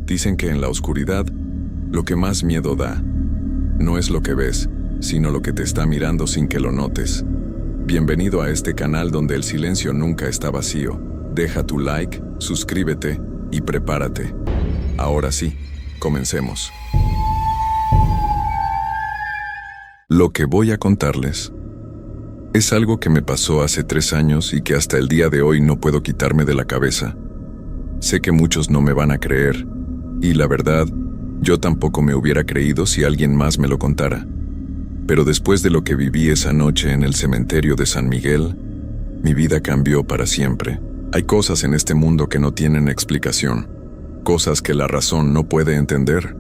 Dicen que en la oscuridad, lo que más miedo da, no es lo que ves, sino lo que te está mirando sin que lo notes. Bienvenido a este canal donde el silencio nunca está vacío. Deja tu like, suscríbete y prepárate. Ahora sí, comencemos. Lo que voy a contarles es algo que me pasó hace 3 años y que hasta el día de hoy no puedo quitarme de la cabeza. Sé que muchos no me van a creer, y la verdad, yo tampoco me hubiera creído si alguien más me lo contara. Pero después de lo que viví esa noche en el cementerio de San Miguel, mi vida cambió para siempre. Hay cosas en este mundo que no tienen explicación, cosas que la razón no puede entender,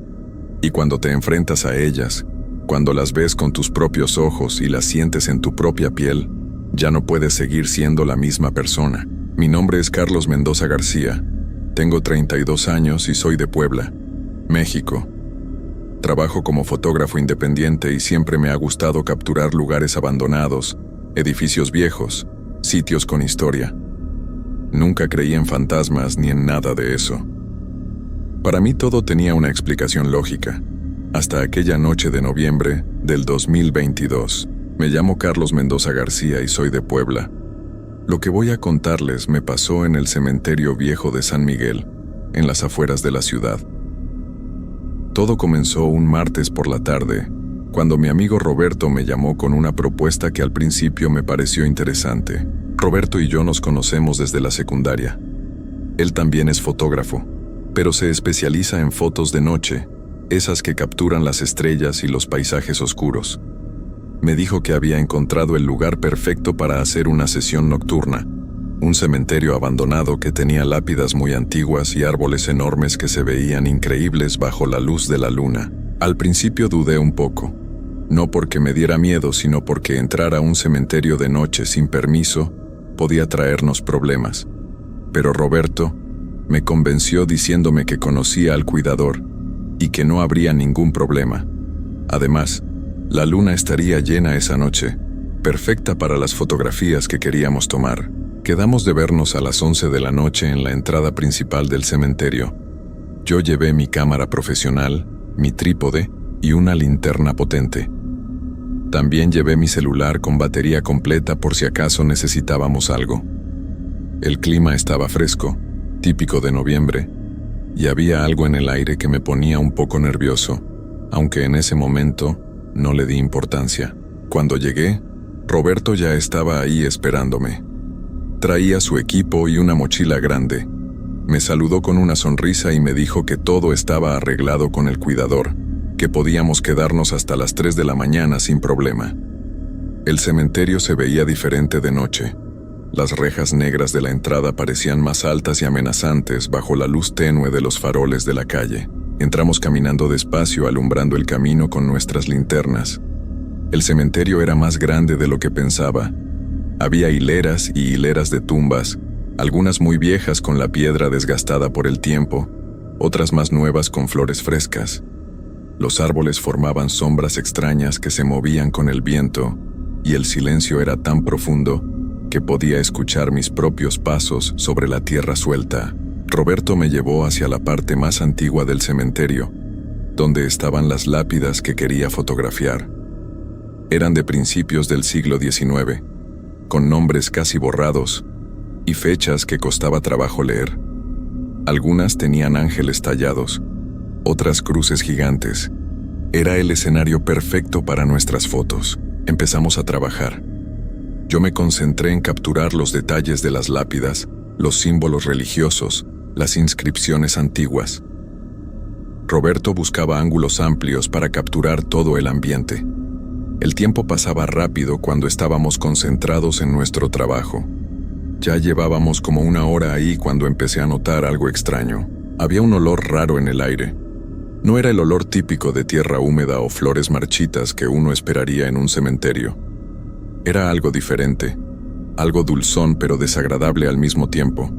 y cuando te enfrentas a ellas, cuando las ves con tus propios ojos y las sientes en tu propia piel, ya no puedes seguir siendo la misma persona. Mi nombre es Carlos Mendoza García, tengo 32 años y soy de Puebla, México. Trabajo como fotógrafo independiente y siempre me ha gustado capturar lugares abandonados, edificios viejos, sitios con historia. Nunca creí en fantasmas ni en nada de eso. Para mí todo tenía una explicación lógica, hasta aquella noche de noviembre del 2022. Me llamo Carlos Mendoza García y soy de Puebla. Lo que voy a contarles me pasó en el cementerio viejo de San Miguel, en las afueras de la ciudad. Todo comenzó un martes por la tarde, cuando mi amigo Roberto me llamó con una propuesta que al principio me pareció interesante. Roberto y yo nos conocemos desde la secundaria. Él también es fotógrafo, pero se especializa en fotos de noche, esas que capturan las estrellas y los paisajes oscuros. Me dijo que había encontrado el lugar perfecto para hacer una sesión nocturna, un cementerio abandonado que tenía lápidas muy antiguas y árboles enormes que se veían increíbles bajo la luz de la luna. Al principio dudé un poco, no porque me diera miedo, sino porque entrar a un cementerio de noche sin permiso podía traernos problemas. Pero Roberto me convenció diciéndome que conocía al cuidador y que no habría ningún problema. Además, la luna estaría llena esa noche, perfecta para las fotografías que queríamos tomar. Quedamos de vernos a las 11 de la noche en la entrada principal del cementerio. Yo llevé mi cámara profesional, mi trípode y una linterna potente. También llevé mi celular con batería completa por si acaso necesitábamos algo. El clima estaba fresco, típico de noviembre, y había algo en el aire que me ponía un poco nervioso, aunque en ese momento no le di importancia. Cuando llegué, Roberto ya estaba ahí esperándome. Traía su equipo y una mochila grande. Me saludó con una sonrisa y me dijo que todo estaba arreglado con el cuidador, que podíamos quedarnos hasta las 3 de la mañana sin problema. El cementerio se veía diferente de noche. Las rejas negras de la entrada parecían más altas y amenazantes bajo la luz tenue de los faroles de la calle. Entramos caminando despacio, alumbrando el camino con nuestras linternas. El cementerio era más grande de lo que pensaba. Había hileras y hileras de tumbas, algunas muy viejas con la piedra desgastada por el tiempo, otras más nuevas con flores frescas. Los árboles formaban sombras extrañas que se movían con el viento, y el silencio era tan profundo que podía escuchar mis propios pasos sobre la tierra suelta. Roberto me llevó hacia la parte más antigua del cementerio, donde estaban las lápidas que quería fotografiar. Eran de principios del siglo XIX, con nombres casi borrados y fechas que costaba trabajo leer. Algunas tenían ángeles tallados, otras cruces gigantes. Era el escenario perfecto para nuestras fotos. Empezamos a trabajar. Yo me concentré en capturar los detalles de las lápidas, los símbolos religiosos, las inscripciones antiguas. Roberto buscaba ángulos amplios para capturar todo el ambiente. El tiempo pasaba rápido cuando estábamos concentrados en nuestro trabajo. Ya llevábamos como 1 hora ahí cuando empecé a notar algo extraño. Había un olor raro en el aire. No era el olor típico de tierra húmeda o flores marchitas que uno esperaría en un cementerio. Era algo diferente, algo dulzón pero desagradable al mismo tiempo,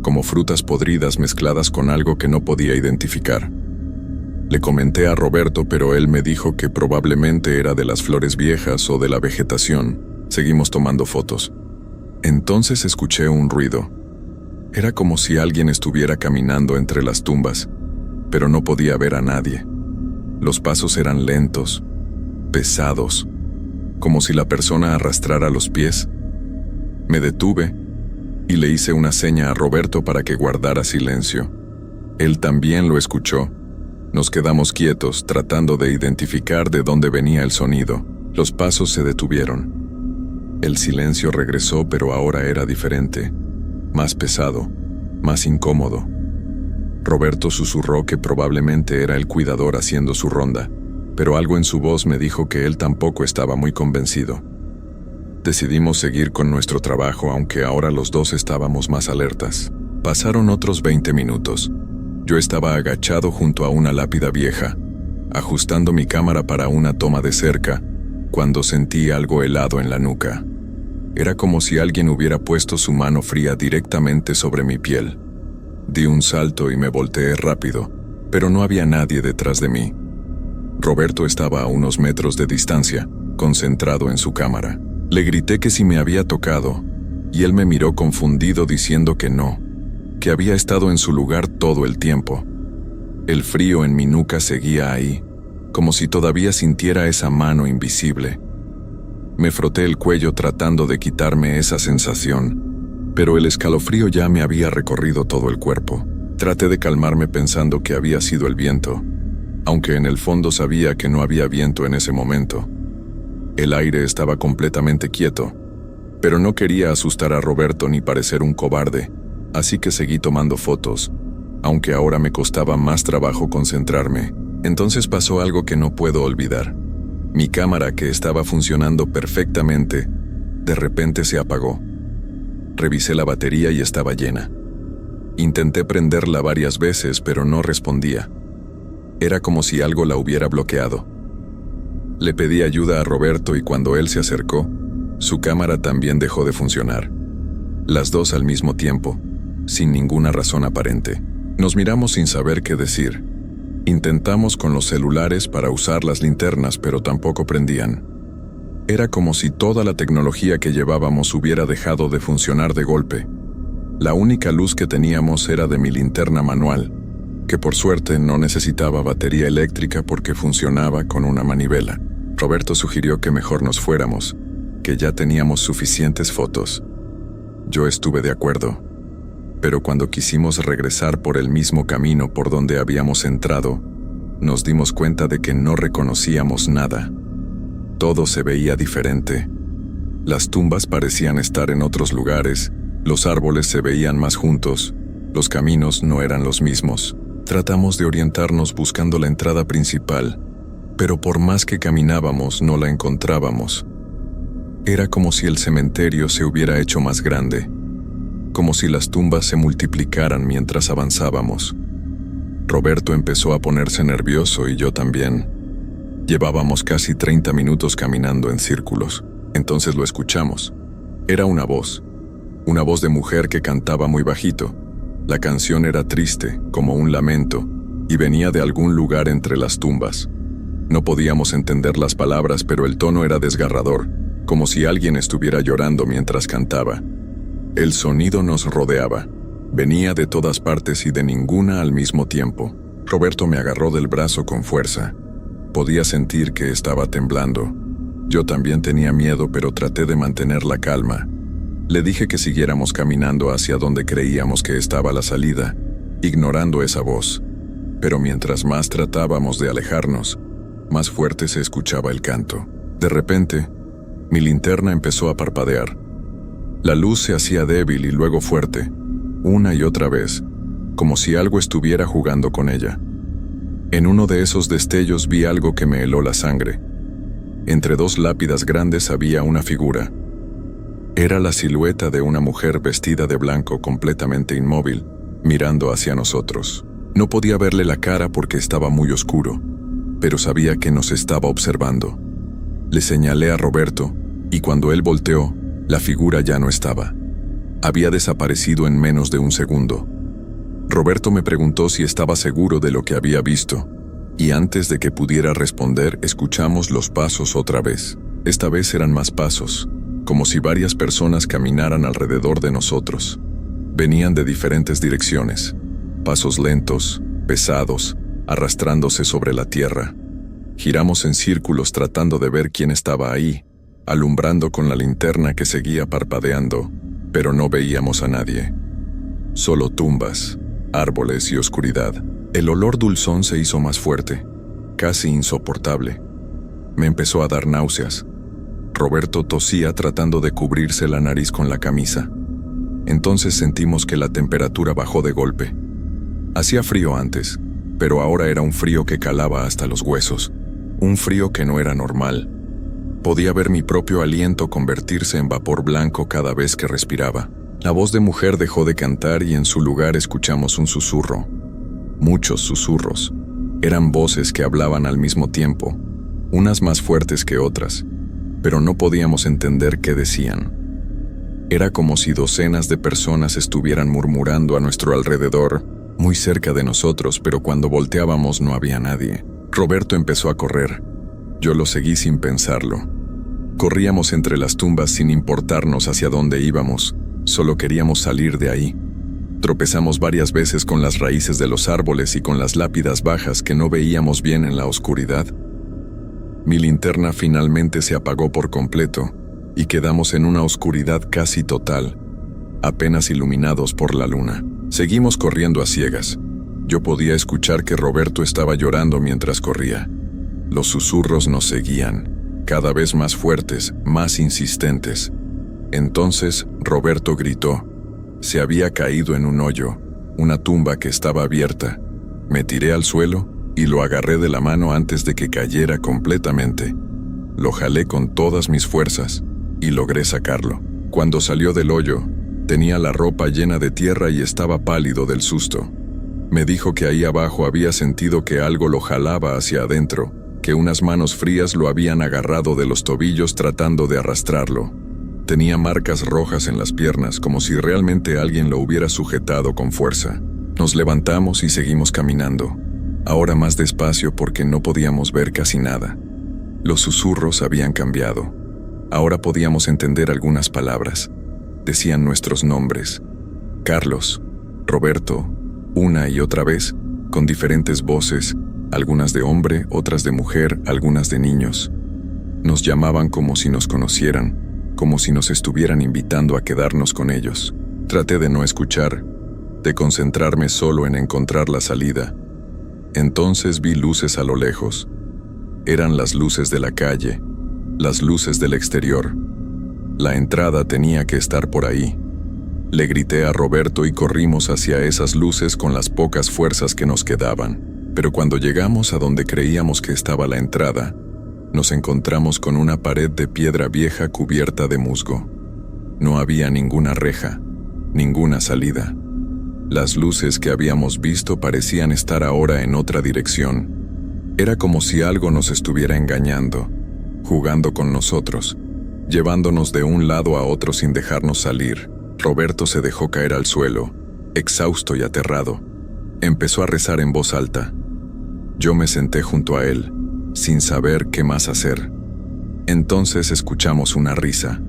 como frutas podridas mezcladas con algo que no podía identificar. Le comenté a Roberto, pero él me dijo que probablemente era de las flores viejas o de la vegetación. Seguimos tomando fotos. Entonces escuché un ruido. Era como si alguien estuviera caminando entre las tumbas. pero no podía ver a nadie. Los pasos eran lentos, pesados, como si la persona arrastrara los pies. Me detuve y le hice una seña a Roberto para que guardara silencio. Él también lo escuchó. Nos quedamos quietos, tratando de identificar de dónde venía el sonido. Los pasos se detuvieron. El silencio regresó, pero ahora era diferente, más pesado, más incómodo. Roberto susurró que probablemente era el cuidador haciendo su ronda, pero algo en su voz me dijo que él tampoco estaba muy convencido. Decidimos seguir con nuestro trabajo, aunque ahora los dos estábamos más alertas. Pasaron otros 20 minutos. Yo estaba agachado junto a una lápida vieja, ajustando mi cámara para una toma de cerca, cuando sentí algo helado en la nuca. Era como si alguien hubiera puesto su mano fría directamente sobre mi piel. Di un salto y me volteé rápido, pero no había nadie detrás de mí. Roberto estaba a unos metros de distancia, concentrado en su cámara. Le grité que si me había tocado, y él me miró confundido diciendo que no, que había estado en su lugar todo el tiempo. El frío en mi nuca seguía ahí, como si todavía sintiera esa mano invisible. Me froté el cuello tratando de quitarme esa sensación, pero el escalofrío ya me había recorrido todo el cuerpo. Traté de calmarme pensando que había sido el viento, aunque en el fondo sabía que no había viento en ese momento. El aire estaba completamente quieto, pero no quería asustar a Roberto ni parecer un cobarde, así que seguí tomando fotos, aunque ahora me costaba más trabajo concentrarme. Entonces pasó algo que no puedo olvidar. Mi cámara, que estaba funcionando perfectamente, de repente se apagó. Revisé la batería y estaba llena. Intenté prenderla varias veces, pero no respondía. Era como si algo la hubiera bloqueado. Le pedí ayuda a Roberto y cuando él se acercó, su cámara también dejó de funcionar. Las dos al mismo tiempo, sin ninguna razón aparente. Nos miramos sin saber qué decir. Intentamos con los celulares para usar las linternas, pero tampoco prendían. Era como si toda la tecnología que llevábamos hubiera dejado de funcionar de golpe. La única luz que teníamos era de mi linterna manual, que por suerte no necesitaba batería eléctrica porque funcionaba con una manivela. Roberto sugirió que mejor nos fuéramos, que ya teníamos suficientes fotos. Yo estuve de acuerdo, pero cuando quisimos regresar por el mismo camino por donde habíamos entrado, nos dimos cuenta de que no reconocíamos nada. Todo se veía diferente. Las tumbas parecían estar en otros lugares, los árboles se veían más juntos, los caminos no eran los mismos. Tratamos de orientarnos buscando la entrada principal, pero por más que caminábamos no la encontrábamos. Era como si el cementerio se hubiera hecho más grande, como si las tumbas se multiplicaran mientras avanzábamos. Roberto empezó a ponerse nervioso y yo también. Llevábamos casi 30 minutos caminando en círculos. Entonces lo escuchamos. Era una voz de mujer que cantaba muy bajito. La canción era triste, como un lamento, y venía de algún lugar entre las tumbas. No podíamos entender las palabras, pero el tono era desgarrador, como si alguien estuviera llorando mientras cantaba. El sonido nos rodeaba. Venía de todas partes y de ninguna al mismo tiempo. Roberto me agarró del brazo con fuerza. Podía sentir que estaba temblando. Yo también tenía miedo, pero traté de mantener la calma. Le dije que siguiéramos caminando hacia donde creíamos que estaba la salida, ignorando esa voz. Pero mientras más tratábamos de alejarnos, más fuerte se escuchaba el canto. De repente, mi linterna empezó a parpadear. La luz se hacía débil y luego fuerte, una y otra vez, como si algo estuviera jugando con ella. En uno de esos destellos vi algo que me heló la sangre. Entre dos lápidas grandes había una figura. Era la silueta de una mujer vestida de blanco completamente inmóvil, mirando hacia nosotros. No podía verle la cara porque estaba muy oscuro, pero sabía que nos estaba observando. Le señalé a Roberto, y cuando él volteó, la figura ya no estaba. Había desaparecido en menos de un segundo. Roberto me preguntó si estaba seguro de lo que había visto, y antes de que pudiera responder, escuchamos los pasos otra vez. Esta vez eran más pasos, como si varias personas caminaran alrededor de nosotros. Venían de diferentes direcciones, pasos lentos, pesados, arrastrándose sobre la tierra. Giramos en círculos tratando de ver quién estaba ahí, alumbrando con la linterna que seguía parpadeando, pero no veíamos a nadie. Solo tumbas, árboles y oscuridad. El olor dulzón se hizo más fuerte, casi insoportable. Me empezó a dar náuseas. Roberto tosía tratando de cubrirse la nariz con la camisa. Entonces sentimos que la temperatura bajó de golpe. Hacía frío antes, pero ahora era un frío que calaba hasta los huesos. Un frío que no era normal. Podía ver mi propio aliento convertirse en vapor blanco cada vez que respiraba. La voz de mujer dejó de cantar y en su lugar escuchamos un susurro. Muchos susurros. Eran voces que hablaban al mismo tiempo, unas más fuertes que otras, pero no podíamos entender qué decían. Era como si docenas de personas estuvieran murmurando a nuestro alrededor, muy cerca de nosotros, pero cuando volteábamos no había nadie. Roberto empezó a correr. Yo lo seguí sin pensarlo. Corríamos entre las tumbas sin importarnos hacia dónde íbamos, solo queríamos salir de ahí. Tropezamos varias veces con las raíces de los árboles y con las lápidas bajas que no veíamos bien en la oscuridad. Mi linterna finalmente se apagó por completo y quedamos en una oscuridad casi total, apenas iluminados por la luna. Seguimos corriendo a ciegas. Yo podía escuchar que Roberto estaba llorando mientras corría. Los susurros nos seguían, cada vez más fuertes, más insistentes. Entonces Roberto gritó. Se había caído en un hoyo, una tumba que estaba abierta. Me tiré al suelo y lo agarré de la mano antes de que cayera completamente. Lo jalé con todas mis fuerzas y logré sacarlo. Cuando salió del hoyo, tenía la ropa llena de tierra y estaba pálido del susto. Me dijo que ahí abajo había sentido que algo lo jalaba hacia adentro, que unas manos frías lo habían agarrado de los tobillos tratando de arrastrarlo. Tenía marcas rojas en las piernas, como si realmente alguien lo hubiera sujetado con fuerza. Nos levantamos y seguimos caminando, ahora más despacio porque no podíamos ver casi nada. Los susurros habían cambiado. Ahora podíamos entender algunas palabras. Decían nuestros nombres. Carlos, Roberto, una y otra vez, con diferentes voces, algunas de hombre, otras de mujer, algunas de niños. Nos llamaban como si nos conocieran, como si nos estuvieran invitando a quedarnos con ellos. Traté de no escuchar, de concentrarme solo en encontrar la salida. Entonces vi luces a lo lejos. Eran las luces de la calle, las luces del exterior. La entrada tenía que estar por ahí. Le grité a Roberto y corrimos hacia esas luces con las pocas fuerzas que nos quedaban. Pero cuando llegamos a donde creíamos que estaba la entrada, nos encontramos con una pared de piedra vieja cubierta de musgo. No había ninguna reja, ninguna salida. Las luces que habíamos visto parecían estar ahora en otra dirección. Era como si algo nos estuviera engañando, jugando con nosotros, llevándonos de un lado a otro sin dejarnos salir. Roberto se dejó caer al suelo, exhausto y aterrado. Empezó a rezar en voz alta. Yo me senté junto a él, sin saber qué más hacer. Entonces escuchamos una risa.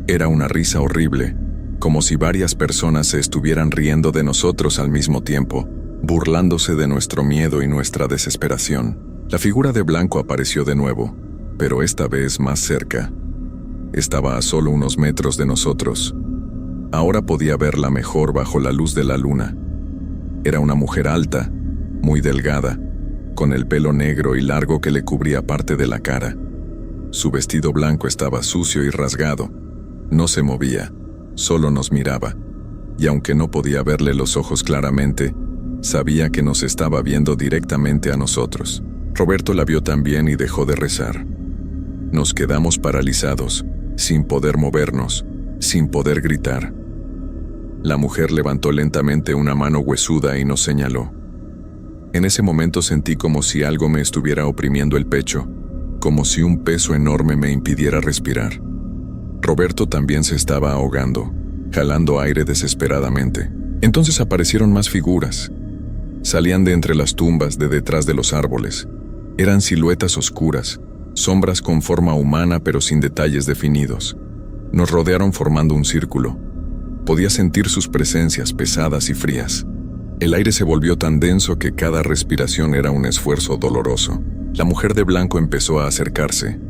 Era una risa horrible, como si varias personas se estuvieran riendo de nosotros al mismo tiempo, burlándose de nuestro miedo y nuestra desesperación. La figura de blanco apareció de nuevo, pero esta vez más cerca. Estaba a solo unos metros de nosotros. Ahora podía verla mejor bajo la luz de la luna. Era una mujer alta, muy delgada, con el pelo negro y largo que le cubría parte de la cara. Su vestido blanco estaba sucio y rasgado. No se movía, solo nos miraba, y aunque no podía verle los ojos claramente, sabía que nos estaba viendo directamente a nosotros. Roberto la vio también y dejó de rezar. Nos quedamos paralizados, sin poder movernos, sin poder gritar. La mujer levantó lentamente una mano huesuda y nos señaló. En ese momento sentí como si algo me estuviera oprimiendo el pecho, como si un peso enorme me impidiera respirar. Roberto también se estaba ahogando, jalando aire desesperadamente. Entonces aparecieron más figuras. Salían de entre las tumbas, de detrás de los árboles. Eran siluetas oscuras, sombras con forma humana pero sin detalles definidos. Nos rodearon formando un círculo. Podía sentir sus presencias pesadas y frías. El aire se volvió tan denso que cada respiración era un esfuerzo doloroso. La mujer de blanco empezó a acercarse.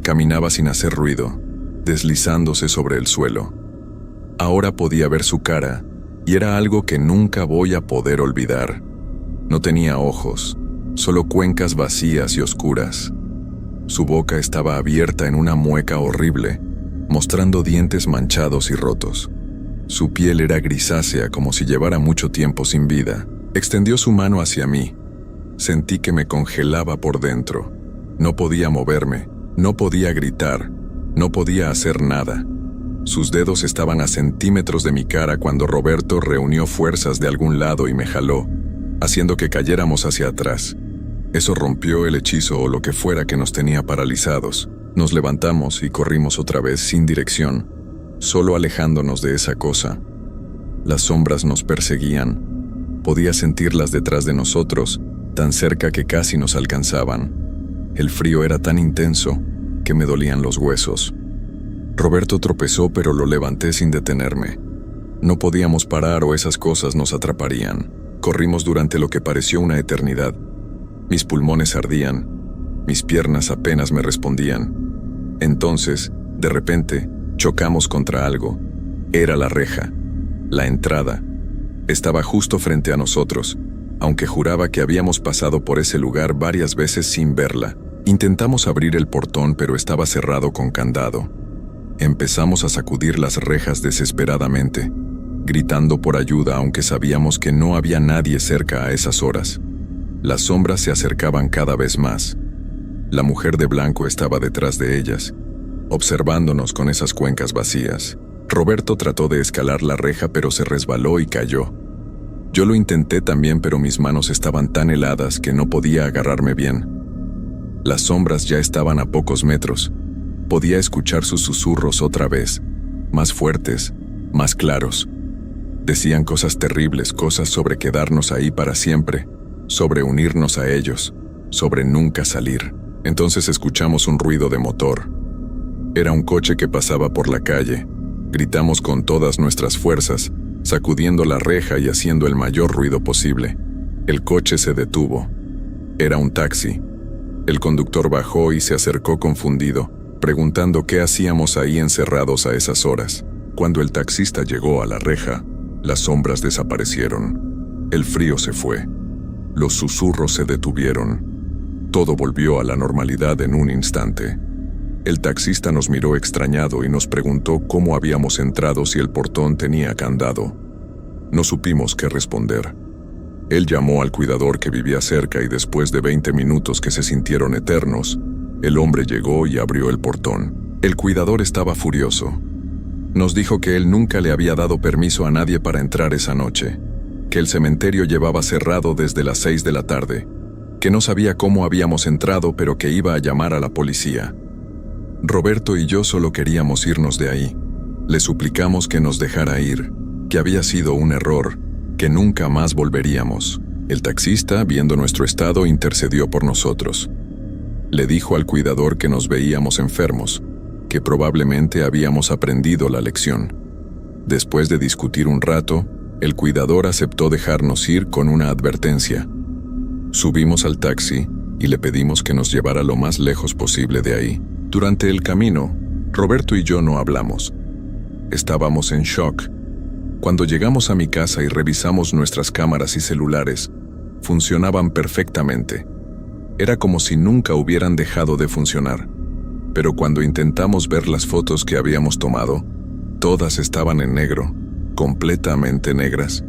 Caminaba sin hacer ruido, deslizándose sobre el suelo. Ahora podía ver su cara, y era algo que nunca voy a poder olvidar. No tenía ojos, solo cuencas vacías y oscuras. Su boca estaba abierta en una mueca horrible, mostrando dientes manchados y rotos. Su piel era grisácea como si llevara mucho tiempo sin vida. Extendió su mano hacia mí. Sentí que me congelaba por dentro. No podía moverme, no podía gritar, no podía hacer nada. Sus dedos estaban a centímetros de mi cara cuando Roberto reunió fuerzas de algún lado y me jaló, haciendo que cayéramos hacia atrás. Eso rompió el hechizo o lo que fuera que nos tenía paralizados. Nos levantamos y corrimos otra vez sin dirección, solo alejándonos de esa cosa. Las sombras nos perseguían. Podía sentirlas detrás de nosotros, tan cerca que casi nos alcanzaban. El frío era tan intenso que me dolían los huesos. Roberto tropezó, pero lo levanté sin detenerme. No podíamos parar o esas cosas nos atraparían. Corrimos durante lo que pareció una eternidad. Mis pulmones ardían. Mis piernas apenas me respondían. Entonces, de repente, chocamos contra algo. Era la reja, la entrada. Estaba justo frente a nosotros, aunque juraba que habíamos pasado por ese lugar varias veces sin verla. Intentamos abrir el portón, pero estaba cerrado con candado. Empezamos a sacudir las rejas desesperadamente, gritando por ayuda aunque sabíamos que no había nadie cerca a esas horas. Las sombras se acercaban cada vez más. La mujer de blanco estaba detrás de ellas, observándonos con esas cuencas vacías. Roberto trató de escalar la reja, pero se resbaló y cayó. Yo lo intenté también, pero mis manos estaban tan heladas que no podía agarrarme bien. Las sombras ya estaban a pocos metros. Podía escuchar sus susurros otra vez, más fuertes, más claros. Decían cosas terribles, cosas sobre quedarnos ahí para siempre, sobre unirnos a ellos, sobre nunca salir. Entonces escuchamos un ruido de motor. Era un coche que pasaba por la calle. Gritamos con todas nuestras fuerzas, sacudiendo la reja y haciendo el mayor ruido posible. El coche se detuvo. Era un taxi. El conductor bajó y se acercó confundido, preguntando qué hacíamos ahí encerrados a esas horas. Cuando el taxista llegó a la reja, las sombras desaparecieron. El frío se fue. Los susurros se detuvieron. Todo volvió a la normalidad en un instante. El taxista nos miró extrañado y nos preguntó cómo habíamos entrado si el portón tenía candado. No supimos qué responder. Él llamó al cuidador que vivía cerca y después de 20 minutos que se sintieron eternos, el hombre llegó y abrió el portón. El cuidador estaba furioso. Nos dijo que él nunca le había dado permiso a nadie para entrar esa noche, que el cementerio llevaba cerrado desde las 6 de la tarde, que no sabía cómo habíamos entrado pero que iba a llamar a la policía. Roberto y yo solo queríamos irnos de ahí. Le suplicamos que nos dejara ir, que había sido un error, que nunca más volveríamos. El taxista, viendo nuestro estado, intercedió por nosotros. Le dijo al cuidador que nos veíamos enfermos, que probablemente habíamos aprendido la lección. Después de discutir un rato, el cuidador aceptó dejarnos ir con una advertencia. Subimos al taxi y le pedimos que nos llevara lo más lejos posible de ahí. Durante el camino, Roberto y yo no hablamos. Estábamos en shock. Cuando llegamos a mi casa y revisamos nuestras cámaras y celulares, funcionaban perfectamente. Era como si nunca hubieran dejado de funcionar. Pero cuando intentamos ver las fotos que habíamos tomado, todas estaban en negro, completamente negras.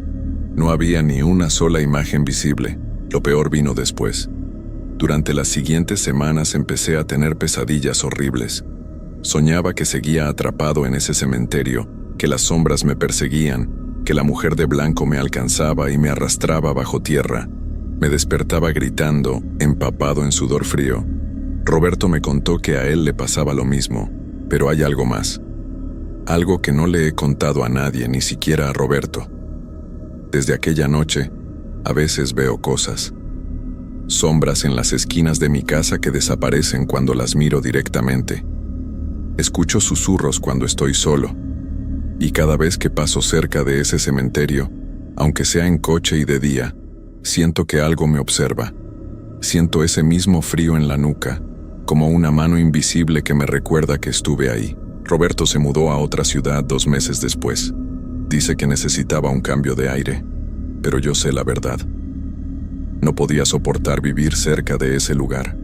No había ni una sola imagen visible. Lo peor vino después. Durante las siguientes semanas empecé a tener pesadillas horribles. Soñaba que seguía atrapado en ese cementerio, que las sombras me perseguían, que la mujer de blanco me alcanzaba y me arrastraba bajo tierra. Me despertaba gritando, empapado en sudor frío. Roberto me contó que a él le pasaba lo mismo, pero hay algo más. Algo que no le he contado a nadie, ni siquiera a Roberto. Desde aquella noche, a veces veo cosas. Sombras en las esquinas de mi casa que desaparecen cuando las miro directamente. Escucho susurros cuando estoy solo. Y cada vez que paso cerca de ese cementerio, Aunque sea en coche y de día, siento que algo me observa. Siento ese mismo frío en la nuca, como una mano invisible que me recuerda que estuve ahí. Roberto se mudó a otra ciudad 2 meses después. Dice que necesitaba un cambio de aire, pero yo sé la verdad. No podía soportar vivir cerca de ese lugar.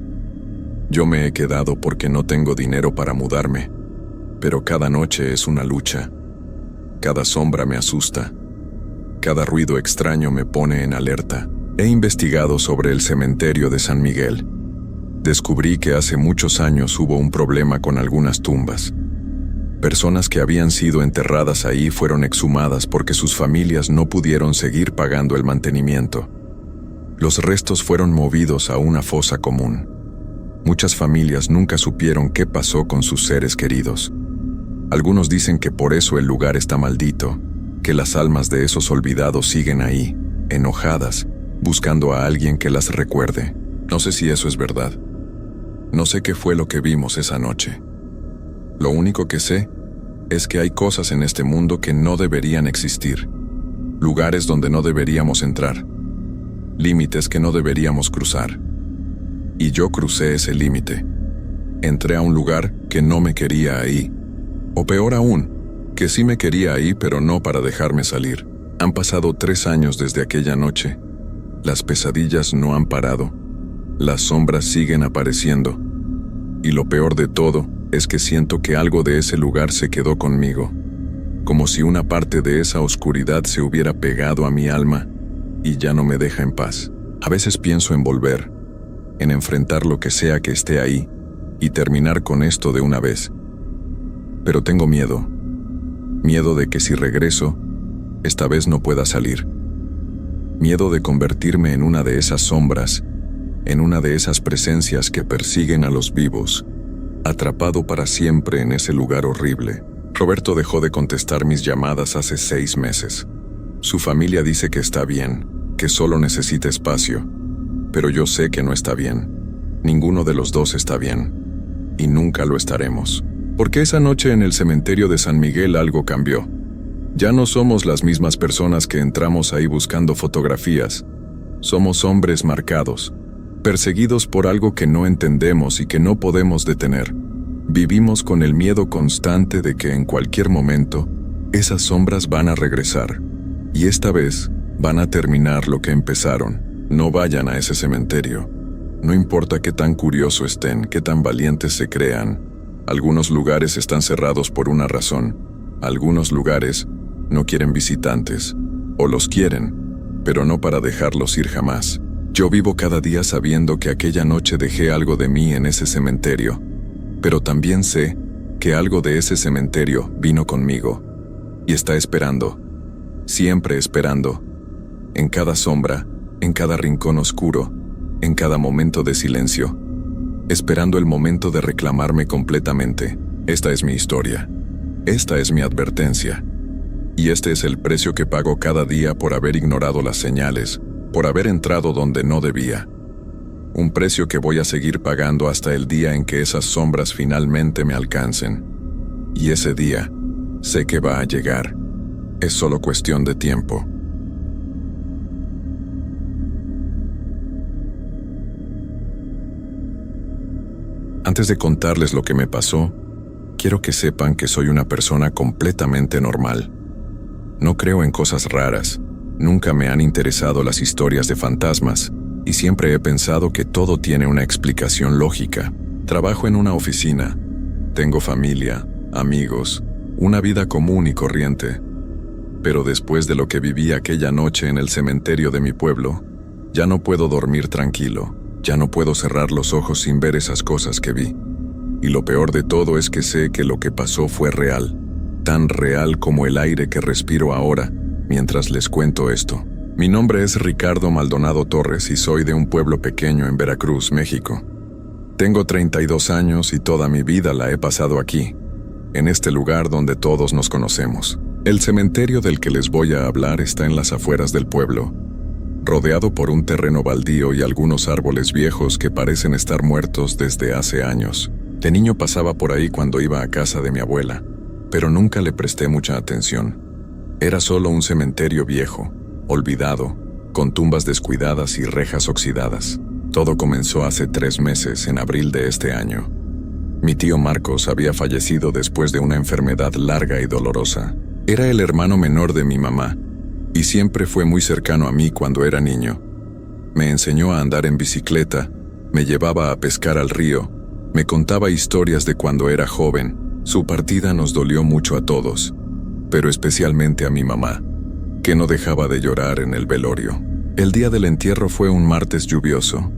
Yo me he quedado porque no tengo dinero para mudarme, pero cada noche es una lucha. Cada sombra me asusta. Cada ruido extraño me pone en alerta. He investigado sobre el cementerio de San Miguel. Descubrí que hace muchos años hubo un problema con algunas tumbas. Personas que habían sido enterradas ahí fueron exhumadas porque sus familias no pudieron seguir pagando el mantenimiento. Los restos fueron movidos a una fosa común. Muchas familias nunca supieron qué pasó con sus seres queridos. Algunos dicen que por eso el lugar está maldito, que las almas de esos olvidados siguen ahí, enojadas, buscando a alguien que las recuerde. No sé si eso es verdad. No sé qué fue lo que vimos esa noche. Lo único que sé es que hay cosas en este mundo que no deberían existir, lugares donde no deberíamos entrar, límites que no deberíamos cruzar. Y yo crucé ese límite. Entré a un lugar que no me quería ahí. O peor aún, que sí me quería ahí, pero no para dejarme salir. Han pasado 3 años desde aquella noche. Las pesadillas no han parado. Las sombras siguen apareciendo. Y lo peor de todo es que siento que algo de ese lugar se quedó conmigo. Como si una parte de esa oscuridad se hubiera pegado a mi alma y ya no me deja en paz. A veces pienso en volver, en enfrentar lo que sea que esté ahí y terminar con esto de una vez. Pero tengo miedo. Miedo de que si regreso, esta vez no pueda salir. Miedo de convertirme en una de esas sombras, en una de esas presencias que persiguen a los vivos, atrapado para siempre en ese lugar horrible. Roberto dejó de contestar mis llamadas hace 6 meses. Su familia dice que está bien, que solo necesita espacio, pero yo sé que no está bien. Ninguno de los dos está bien, y nunca lo estaremos. Porque esa noche en el cementerio de San Miguel algo cambió. Ya no somos las mismas personas que entramos ahí buscando fotografías. Somos hombres marcados, perseguidos por algo que no entendemos y que no podemos detener. Vivimos con el miedo constante de que en cualquier momento esas sombras van a regresar. Y esta vez van a terminar lo que empezaron. No vayan a ese cementerio. No importa qué tan curioso estén, qué tan valientes se crean. Algunos lugares están cerrados por una razón. Algunos lugares no quieren visitantes. O los quieren, pero no para dejarlos ir jamás. Yo vivo cada día sabiendo que aquella noche dejé algo de mí en ese cementerio. Pero también sé que algo de ese cementerio vino conmigo. Y está esperando. Siempre esperando. En cada sombra, en cada rincón oscuro, en cada momento de silencio. Esperando el momento de reclamarme completamente. Esta es mi historia. Esta es mi advertencia. Y este es el precio que pago cada día por haber ignorado las señales, por haber entrado donde no debía. Un precio que voy a seguir pagando hasta el día en que esas sombras finalmente me alcancen. Y ese día, sé que va a llegar. Es solo cuestión de tiempo. Antes de contarles lo que me pasó, quiero que sepan que soy una persona completamente normal. No creo en cosas raras, nunca me han interesado las historias de fantasmas, y siempre he pensado que todo tiene una explicación lógica. Trabajo en una oficina, tengo familia, amigos, una vida común y corriente. Pero después de lo que viví aquella noche en el cementerio de mi pueblo, ya no puedo dormir tranquilo. Ya no puedo cerrar los ojos sin ver esas cosas que vi. Y lo peor de todo es que sé que lo que pasó fue real, tan real como el aire que respiro ahora mientras les cuento esto. Mi nombre es Ricardo Maldonado Torres y soy de un pueblo pequeño en Veracruz, México. Tengo 32 años y toda mi vida la he pasado aquí, en este lugar donde todos nos conocemos. El cementerio del que les voy a hablar está en las afueras del pueblo, rodeado por un terreno baldío y algunos árboles viejos que parecen estar muertos desde hace años. De niño pasaba por ahí cuando iba a casa de mi abuela, pero nunca le presté mucha atención. Era solo un cementerio viejo, olvidado, con tumbas descuidadas y rejas oxidadas. Todo comenzó hace 3 meses, en abril de este año. Mi tío Marcos había fallecido después de una enfermedad larga y dolorosa. Era el hermano menor de mi mamá, y siempre fue muy cercano a mí cuando era niño. Me enseñó a andar en bicicleta, me llevaba a pescar al río, me contaba historias de cuando era joven. Su partida nos dolió mucho a todos, pero especialmente a mi mamá, que no dejaba de llorar en el velorio. El día del entierro fue un martes lluvioso.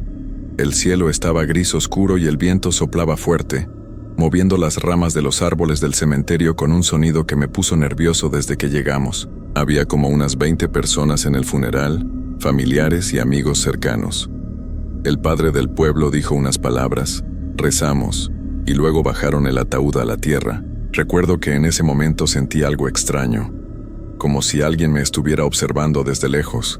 El cielo estaba gris oscuro y el viento soplaba fuerte, moviendo las ramas de los árboles del cementerio con un sonido que me puso nervioso desde que llegamos. Había como unas 20 personas en el funeral, familiares y amigos cercanos. El padre del pueblo dijo unas palabras, rezamos, y luego bajaron el ataúd a la tierra. Recuerdo que en ese momento sentí algo extraño, como si alguien me estuviera observando desde lejos,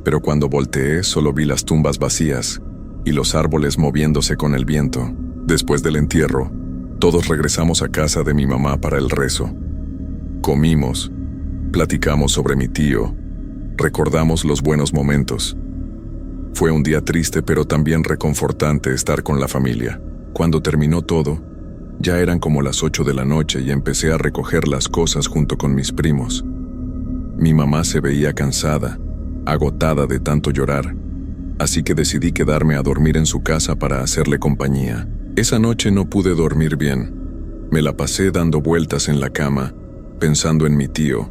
pero cuando volteé solo vi las tumbas vacías y los árboles moviéndose con el viento. Después del entierro, todos regresamos a casa de mi mamá para el rezo. Comimos, platicamos sobre mi tío, recordamos los buenos momentos. Fue un día triste pero también reconfortante estar con la familia. Cuando terminó todo, ya eran como las 8 de la noche y empecé a recoger las cosas junto con mis primos. Mi mamá se veía cansada, agotada de tanto llorar, así que decidí quedarme a dormir en su casa para hacerle compañía. Esa noche no pude dormir bien. Me la pasé dando vueltas en la cama, pensando en mi tío,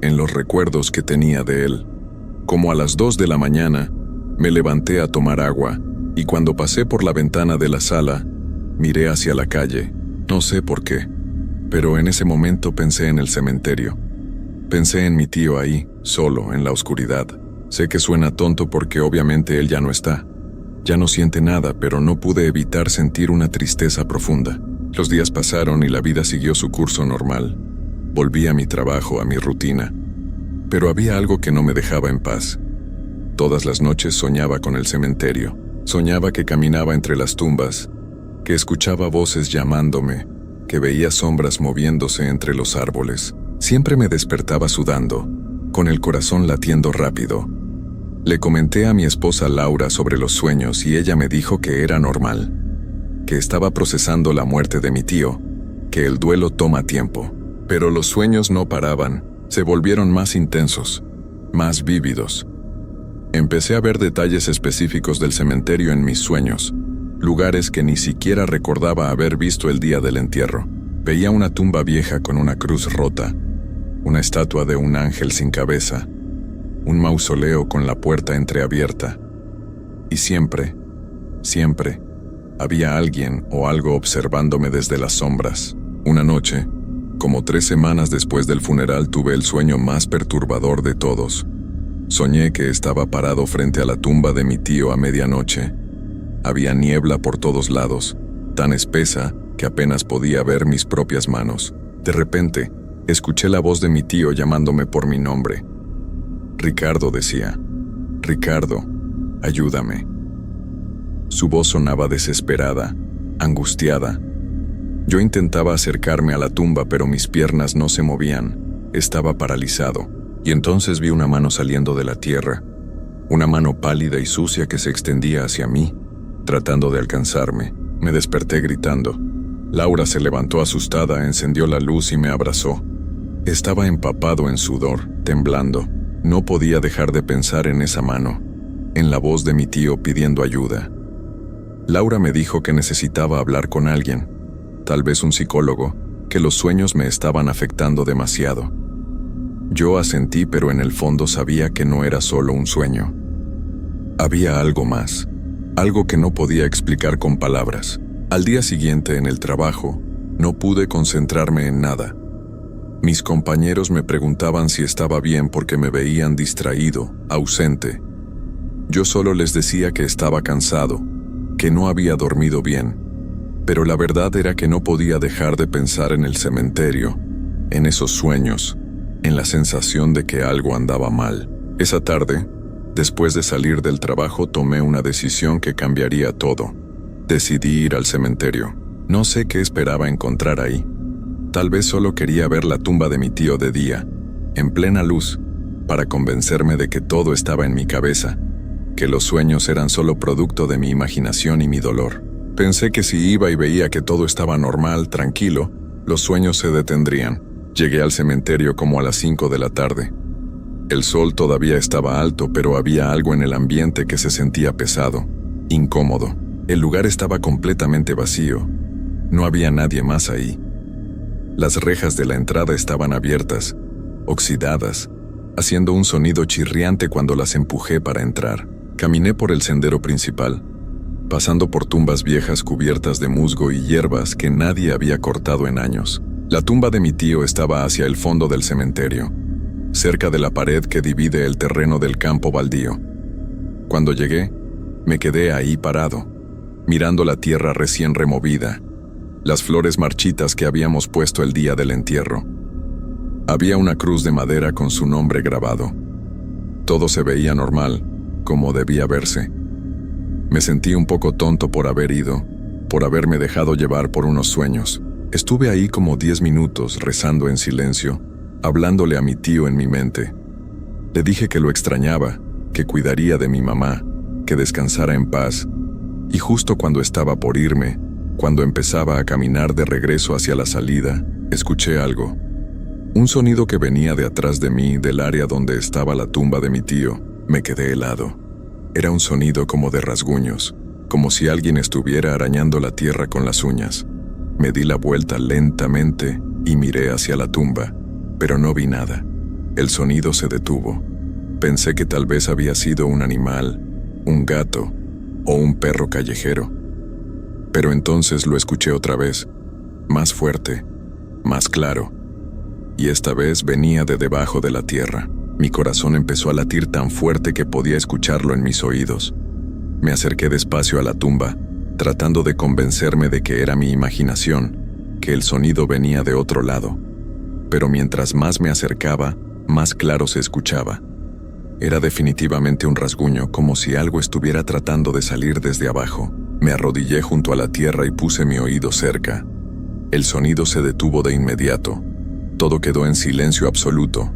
en los recuerdos que tenía de él. Como a las 2 de la mañana, me levanté a tomar agua, y cuando pasé por la ventana de la sala, miré hacia la calle. No sé por qué, pero en ese momento pensé en el cementerio. Pensé en mi tío ahí, solo, en la oscuridad. Sé que suena tonto porque obviamente él ya no está. Ya no siente nada, pero no pude evitar sentir una tristeza profunda. Los días pasaron y la vida siguió su curso normal. Volví a mi trabajo, a mi rutina. Pero había algo que no me dejaba en paz. Todas las noches soñaba con el cementerio. Soñaba que caminaba entre las tumbas, que escuchaba voces llamándome, que veía sombras moviéndose entre los árboles. Siempre me despertaba sudando, con el corazón latiendo rápido. Le comenté a mi esposa Laura sobre los sueños y ella me dijo que era normal, que estaba procesando la muerte de mi tío, que el duelo toma tiempo. Pero los sueños no paraban, se volvieron más intensos, más vívidos. Empecé a ver detalles específicos del cementerio en mis sueños, lugares que ni siquiera recordaba haber visto el día del entierro. Veía una tumba vieja con una cruz rota, una estatua de un ángel sin cabeza, un mausoleo con la puerta entreabierta. Y siempre, había alguien o algo observándome desde las sombras. Una noche, como 3 semanas después del funeral, tuve el sueño más perturbador de todos. Soñé que estaba parado frente a la tumba de mi tío a medianoche. Había niebla por todos lados, tan espesa que apenas podía ver mis propias manos. De repente, escuché la voz de mi tío llamándome por mi nombre. Ricardo, decía. Ricardo, ayúdame. Su voz sonaba desesperada, angustiada. Yo intentaba acercarme a la tumba, pero mis piernas no se movían. Estaba paralizado. Y entonces vi una mano saliendo de la tierra. Una mano pálida y sucia que se extendía hacia mí, tratando de alcanzarme. Me desperté gritando. Laura se levantó asustada, encendió la luz y me abrazó. Estaba empapado en sudor, temblando. No podía dejar de pensar en esa mano, en la voz de mi tío pidiendo ayuda. Laura me dijo que necesitaba hablar con alguien, tal vez un psicólogo, que los sueños me estaban afectando demasiado. Yo asentí, pero en el fondo sabía que no era solo un sueño. Había algo más, algo que no podía explicar con palabras. Al día siguiente, en el trabajo, no pude concentrarme en nada. Mis compañeros me preguntaban si estaba bien porque me veían distraído, ausente. Yo solo les decía que estaba cansado, que no había dormido bien. Pero la verdad era que no podía dejar de pensar en el cementerio, en esos sueños, en la sensación de que algo andaba mal. Esa tarde, después de salir del trabajo, tomé una decisión que cambiaría todo. Decidí ir al cementerio. No sé qué esperaba encontrar ahí. Tal vez solo quería ver la tumba de mi tío de día, en plena luz, para convencerme de que todo estaba en mi cabeza, que los sueños eran solo producto de mi imaginación y mi dolor. Pensé que si iba y veía que todo estaba normal, tranquilo, los sueños se detendrían. Llegué al cementerio como a las 5 de la tarde. El sol todavía estaba alto, pero había algo en el ambiente que se sentía pesado, incómodo. El lugar estaba completamente vacío. No había nadie más ahí. Las rejas de la entrada estaban abiertas, oxidadas, haciendo un sonido chirriante cuando las empujé para entrar. Caminé por el sendero principal, pasando por tumbas viejas cubiertas de musgo y hierbas que nadie había cortado en años. La tumba de mi tío estaba hacia el fondo del cementerio, cerca de la pared que divide el terreno del campo baldío. Cuando llegué, me quedé ahí parado, mirando la tierra recién removida, las flores marchitas que habíamos puesto el día del entierro. Había una cruz de madera con su nombre grabado. Todo se veía normal, como debía verse. Me sentí un poco tonto por haber ido, por haberme dejado llevar por unos sueños. Estuve ahí como 10 minutos rezando en silencio, hablándole a mi tío en mi mente. Le dije que lo extrañaba, que cuidaría de mi mamá, que descansara en paz, y justo cuando estaba por irme, cuando empezaba a caminar de regreso hacia la salida, escuché algo. Un sonido que venía de atrás de mí, del área donde estaba la tumba de mi tío. Me quedé helado. Era un sonido como de rasguños, como si alguien estuviera arañando la tierra con las uñas. Me di la vuelta lentamente y miré hacia la tumba, pero no vi nada. El sonido se detuvo. Pensé que tal vez había sido un animal, un gato o un perro callejero. Pero entonces lo escuché otra vez, más fuerte, más claro. Y esta vez venía de debajo de la tierra. Mi corazón empezó a latir tan fuerte que podía escucharlo en mis oídos. Me acerqué despacio a la tumba, tratando de convencerme de que era mi imaginación, que el sonido venía de otro lado. Pero mientras más me acercaba, más claro se escuchaba. Era definitivamente un rasguño, como si algo estuviera tratando de salir desde abajo. Me arrodillé junto a la tierra y puse mi oído cerca. El sonido se detuvo de inmediato. Todo quedó en silencio absoluto.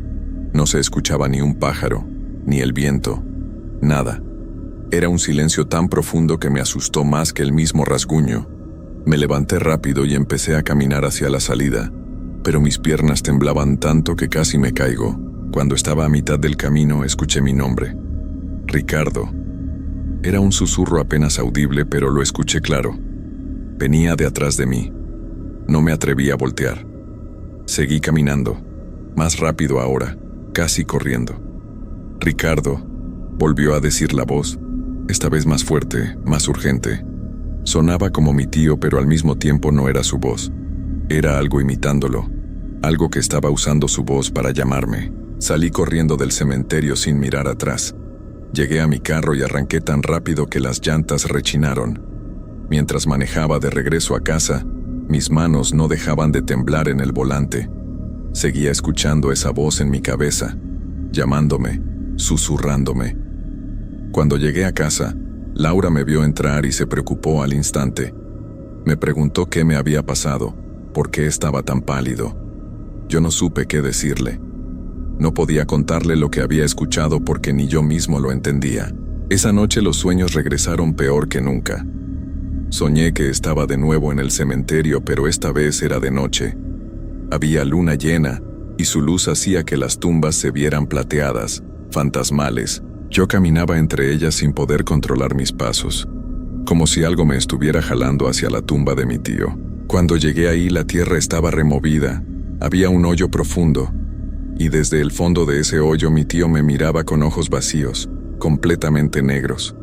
No se escuchaba ni un pájaro, ni el viento, nada. Era un silencio tan profundo que me asustó más que el mismo rasguño. Me levanté rápido y empecé a caminar hacia la salida, pero mis piernas temblaban tanto que casi me caigo. Cuando estaba a mitad del camino, escuché mi nombre. Ricardo. Era un susurro apenas audible, pero lo escuché claro. Venía de atrás de mí. No me atreví a voltear. Seguí caminando, más rápido ahora, casi corriendo. Ricardo, volvió a decir la voz, esta vez más fuerte, más urgente. Sonaba como mi tío, pero al mismo tiempo no era su voz. Era algo imitándolo, algo que estaba usando su voz para llamarme. Salí corriendo del cementerio sin mirar atrás. Llegué a mi carro y arranqué tan rápido que las llantas rechinaron. Mientras manejaba de regreso a casa, mis manos no dejaban de temblar en el volante. Seguía escuchando esa voz en mi cabeza, llamándome, susurrándome. Cuando llegué a casa, Laura me vio entrar y se preocupó al instante. Me preguntó qué me había pasado, por qué estaba tan pálido. Yo no supe qué decirle. No podía contarle lo que había escuchado porque ni yo mismo lo entendía. Esa noche los sueños regresaron peor que nunca. Soñé que estaba de nuevo en el cementerio, pero esta vez era de noche. Había luna llena, y su luz hacía que las tumbas se vieran plateadas, fantasmales. Yo caminaba entre ellas sin poder controlar mis pasos, como si algo me estuviera jalando hacia la tumba de mi tío. Cuando llegué ahí, la tierra estaba removida, había un hoyo profundo, y desde el fondo de ese hoyo mi tío me miraba con ojos vacíos, completamente negros.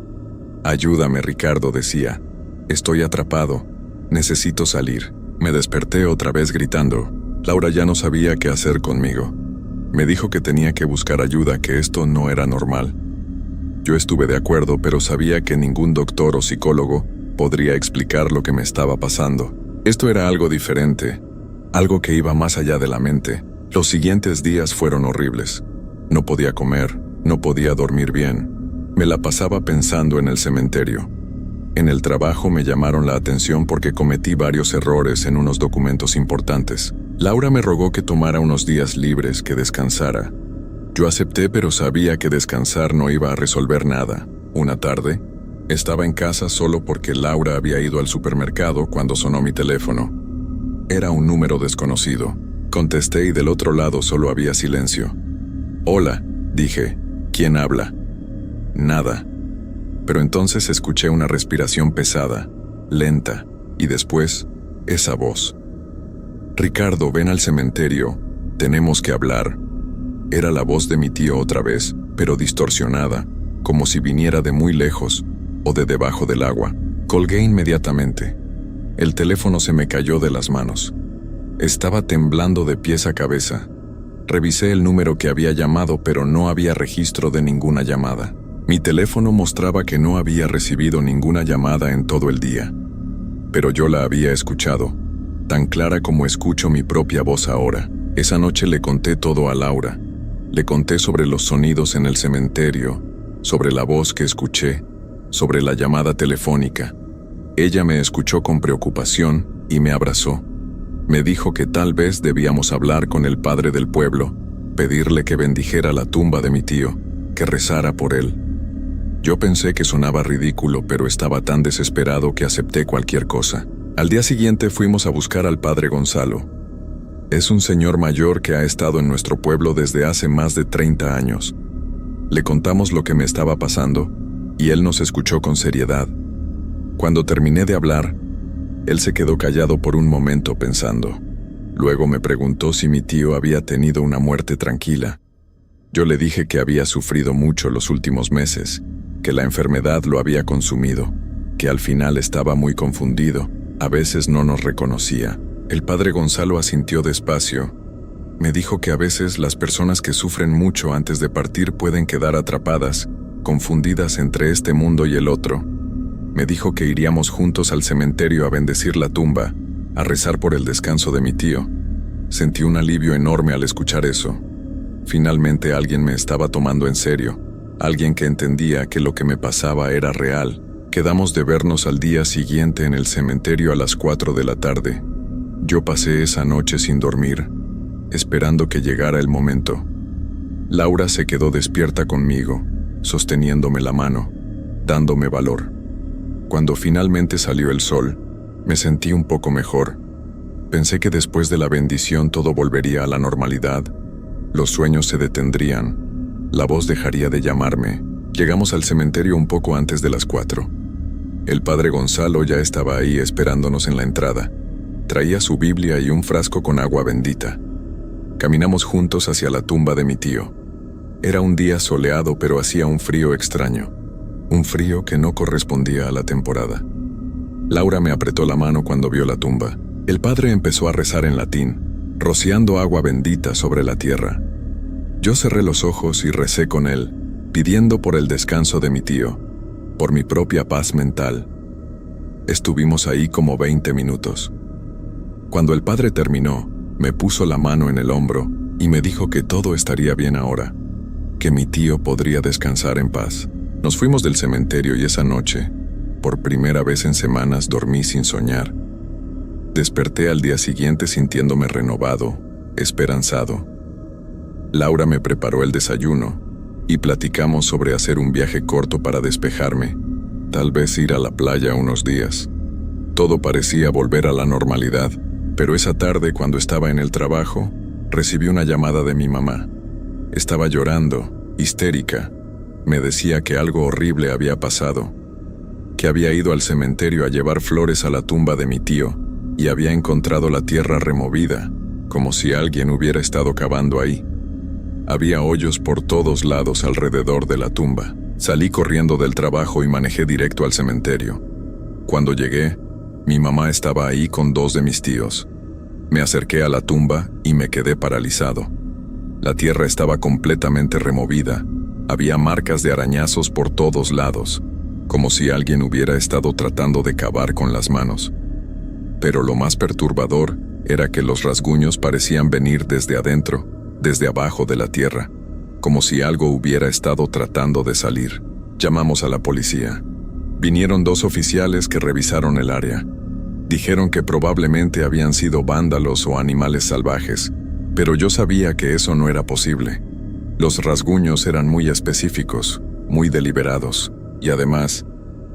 «Ayúdame, Ricardo», decía. «Estoy atrapado. Necesito salir». Me desperté otra vez gritando. Laura ya no sabía qué hacer conmigo. Me dijo que tenía que buscar ayuda, que esto no era normal. Yo estuve de acuerdo, pero sabía que ningún doctor o psicólogo podría explicar lo que me estaba pasando. Esto era algo diferente, algo que iba más allá de la mente. Los siguientes días fueron horribles. No podía comer, no podía dormir bien. Me la pasaba pensando en el cementerio. En el trabajo me llamaron la atención porque cometí varios errores en unos documentos importantes. Laura me rogó que tomara unos días libres, que descansara. Yo acepté, pero sabía que descansar no iba a resolver nada. Una tarde, estaba en casa solo porque Laura había ido al supermercado cuando sonó mi teléfono. Era un número desconocido. Contesté y del otro lado solo había silencio. «Hola», dije. «¿Quién habla?» Nada. Pero entonces escuché una respiración pesada, lenta, y después, esa voz. «Ricardo, ven al cementerio. Tenemos que hablar». Era la voz de mi tío otra vez, pero distorsionada, como si viniera de muy lejos o de debajo del agua. Colgué inmediatamente. El teléfono se me cayó de las manos. Estaba temblando de pies a cabeza. Revisé el número que había llamado, pero no había registro de ninguna llamada. Mi teléfono mostraba que no había recibido ninguna llamada en todo el día. Pero yo la había escuchado, tan clara como escucho mi propia voz ahora. Esa noche le conté todo a Laura. Le conté sobre los sonidos en el cementerio, sobre la voz que escuché, sobre la llamada telefónica. Ella me escuchó con preocupación y me abrazó. Me dijo que tal vez debíamos hablar con el padre del pueblo, pedirle que bendijera la tumba de mi tío, que rezara por él. Yo pensé que sonaba ridículo, pero estaba tan desesperado que acepté cualquier cosa. Al día siguiente fuimos a buscar al padre Gonzalo. Es un señor mayor que ha estado en nuestro pueblo desde hace más de 30 años. Le contamos lo que me estaba pasando, y él nos escuchó con seriedad. Cuando terminé de hablar, él se quedó callado por un momento pensando. Luego me preguntó si mi tío había tenido una muerte tranquila. Yo le dije que había sufrido mucho los últimos meses, que la enfermedad lo había consumido, que al final estaba muy confundido, a veces no nos reconocía. El padre Gonzalo asintió despacio. Me dijo que a veces las personas que sufren mucho antes de partir pueden quedar atrapadas, confundidas entre este mundo y el otro. Me dijo que iríamos juntos al cementerio a bendecir la tumba, a rezar por el descanso de mi tío. Sentí un alivio enorme al escuchar eso. Finalmente alguien me estaba tomando en serio, alguien que entendía que lo que me pasaba era real. Quedamos de vernos al día siguiente en el cementerio a las 4 de la tarde. Yo pasé esa noche sin dormir, esperando que llegara el momento. Laura se quedó despierta conmigo, sosteniéndome la mano, dándome valor. Cuando finalmente salió el sol, me sentí un poco mejor. Pensé que después de la bendición todo volvería a la normalidad. Los sueños se detendrían. La voz dejaría de llamarme. Llegamos al cementerio un poco antes de las 4. El padre Gonzalo ya estaba ahí esperándonos en la entrada. Traía su Biblia y un frasco con agua bendita. Caminamos juntos hacia la tumba de mi tío. Era un día soleado, pero hacía un frío extraño. Un frío que no correspondía a la temporada. Laura me apretó la mano cuando vio la tumba. El padre empezó a rezar en latín, rociando agua bendita sobre la tierra. Yo cerré los ojos y recé con él, pidiendo por el descanso de mi tío, por mi propia paz mental. Estuvimos ahí como 20 minutos. Cuando el padre terminó, me puso la mano en el hombro y me dijo que todo estaría bien ahora, que mi tío podría descansar en paz. Nos fuimos del cementerio y esa noche, por primera vez en semanas, dormí sin soñar. Desperté al día siguiente sintiéndome renovado, esperanzado. Laura me preparó el desayuno y platicamos sobre hacer un viaje corto para despejarme, tal vez ir a la playa unos días. Todo parecía volver a la normalidad, pero esa tarde, cuando estaba en el trabajo, recibí una llamada de mi mamá. Estaba llorando, histérica. Me decía que algo horrible había pasado, que había ido al cementerio a llevar flores a la tumba de mi tío y había encontrado la tierra removida, como si alguien hubiera estado cavando ahí. Había hoyos por todos lados alrededor de la tumba. Salí corriendo del trabajo y manejé directo al cementerio. Cuando llegué, mi mamá estaba ahí con 2 de mis tíos. Me acerqué a la tumba y me quedé paralizado. La tierra estaba completamente removida. Había marcas de arañazos por todos lados, como si alguien hubiera estado tratando de cavar con las manos. Pero lo más perturbador era que los rasguños parecían venir desde adentro, desde abajo de la tierra, como si algo hubiera estado tratando de salir. Llamamos a la policía. Vinieron 2 oficiales que revisaron el área. Dijeron que probablemente habían sido vándalos o animales salvajes, pero yo sabía que eso no era posible. Los rasguños eran muy específicos, muy deliberados, y además,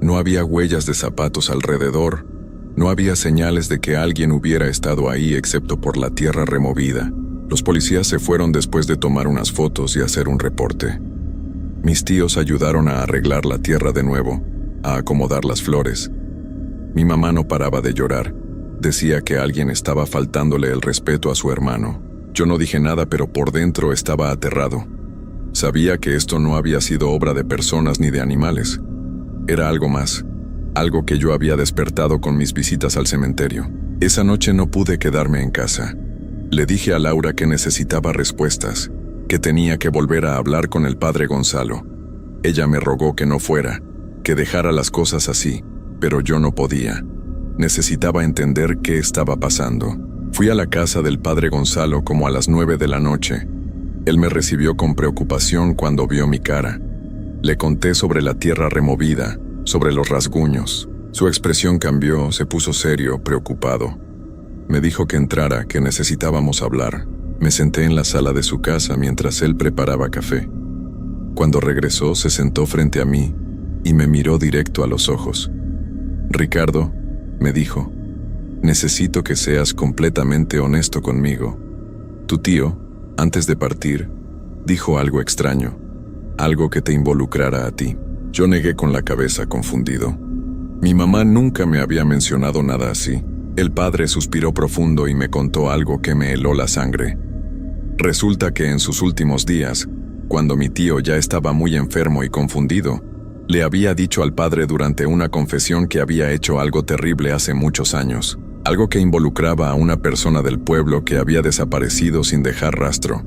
no había huellas de zapatos alrededor, no había señales de que alguien hubiera estado ahí excepto por la tierra removida. Los policías se fueron después de tomar unas fotos y hacer un reporte. Mis tíos ayudaron a arreglar la tierra de nuevo, a acomodar las flores. Mi mamá no paraba de llorar. Decía que alguien estaba faltándole el respeto a su hermano. Yo no dije nada, pero por dentro estaba aterrado. Sabía que esto no había sido obra de personas ni de animales. Era algo más, algo que yo había despertado con mis visitas al cementerio. Esa noche no pude quedarme en casa. Le dije a Laura que necesitaba respuestas, que tenía que volver a hablar con el padre Gonzalo. Ella me rogó que no fuera, que dejara las cosas así, pero yo no podía. Necesitaba entender qué estaba pasando. Fui a la casa del padre Gonzalo como a las 9 de la noche. Él me recibió con preocupación cuando vio mi cara. Le conté sobre la tierra removida, sobre los rasguños. Su expresión cambió, se puso serio, preocupado. Me dijo que entrara, que necesitábamos hablar. Me senté en la sala de su casa mientras él preparaba café. Cuando regresó, se sentó frente a mí y me miró directo a los ojos. «Ricardo», me dijo, «necesito que seas completamente honesto conmigo. Tu tío, antes de partir, dijo algo extraño, algo que te involucrara a ti». Yo negué con la cabeza, confundido. Mi mamá nunca me había mencionado nada así. El padre suspiró profundo y me contó algo que me heló la sangre. Resulta que en sus últimos días, cuando mi tío ya estaba muy enfermo y confundido, le había dicho al padre durante una confesión que había hecho algo terrible hace muchos años, algo que involucraba a una persona del pueblo que había desaparecido sin dejar rastro.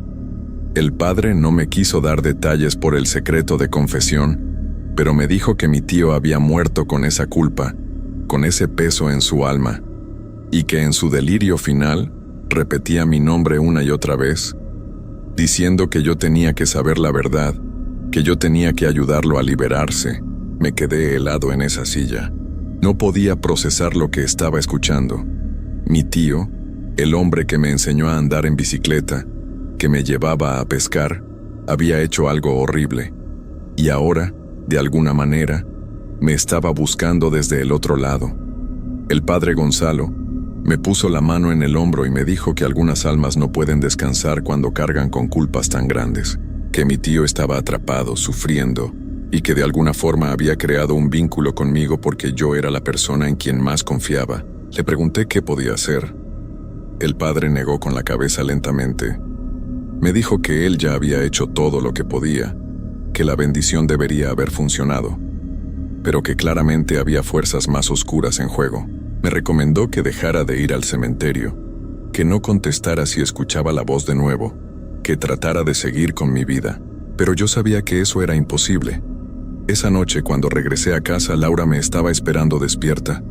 El padre no me quiso dar detalles por el secreto de confesión, pero me dijo que mi tío había muerto con esa culpa, con ese peso en su alma, y que en su delirio final repetía mi nombre una y otra vez, diciendo que yo tenía que saber la verdad, que yo tenía que ayudarlo a liberarse. Me quedé helado en esa silla. No podía procesar lo que estaba escuchando. Mi tío, el hombre que me enseñó a andar en bicicleta, que me llevaba a pescar, había hecho algo horrible. Y ahora, de alguna manera, me estaba buscando desde el otro lado. El padre Gonzalo me puso la mano en el hombro y me dijo que algunas almas no pueden descansar cuando cargan con culpas tan grandes, que mi tío estaba atrapado, sufriendo, y que de alguna forma había creado un vínculo conmigo porque yo era la persona en quien más confiaba. Le pregunté qué podía hacer. El padre negó con la cabeza lentamente. Me dijo que él ya había hecho todo lo que podía, que la bendición debería haber funcionado, pero que claramente había fuerzas más oscuras en juego. Me recomendó que dejara de ir al cementerio, que no contestara si escuchaba la voz de nuevo, que tratara de seguir con mi vida, pero yo sabía que eso era imposible. Esa noche, cuando regresé a casa, Laura me estaba esperando despierta.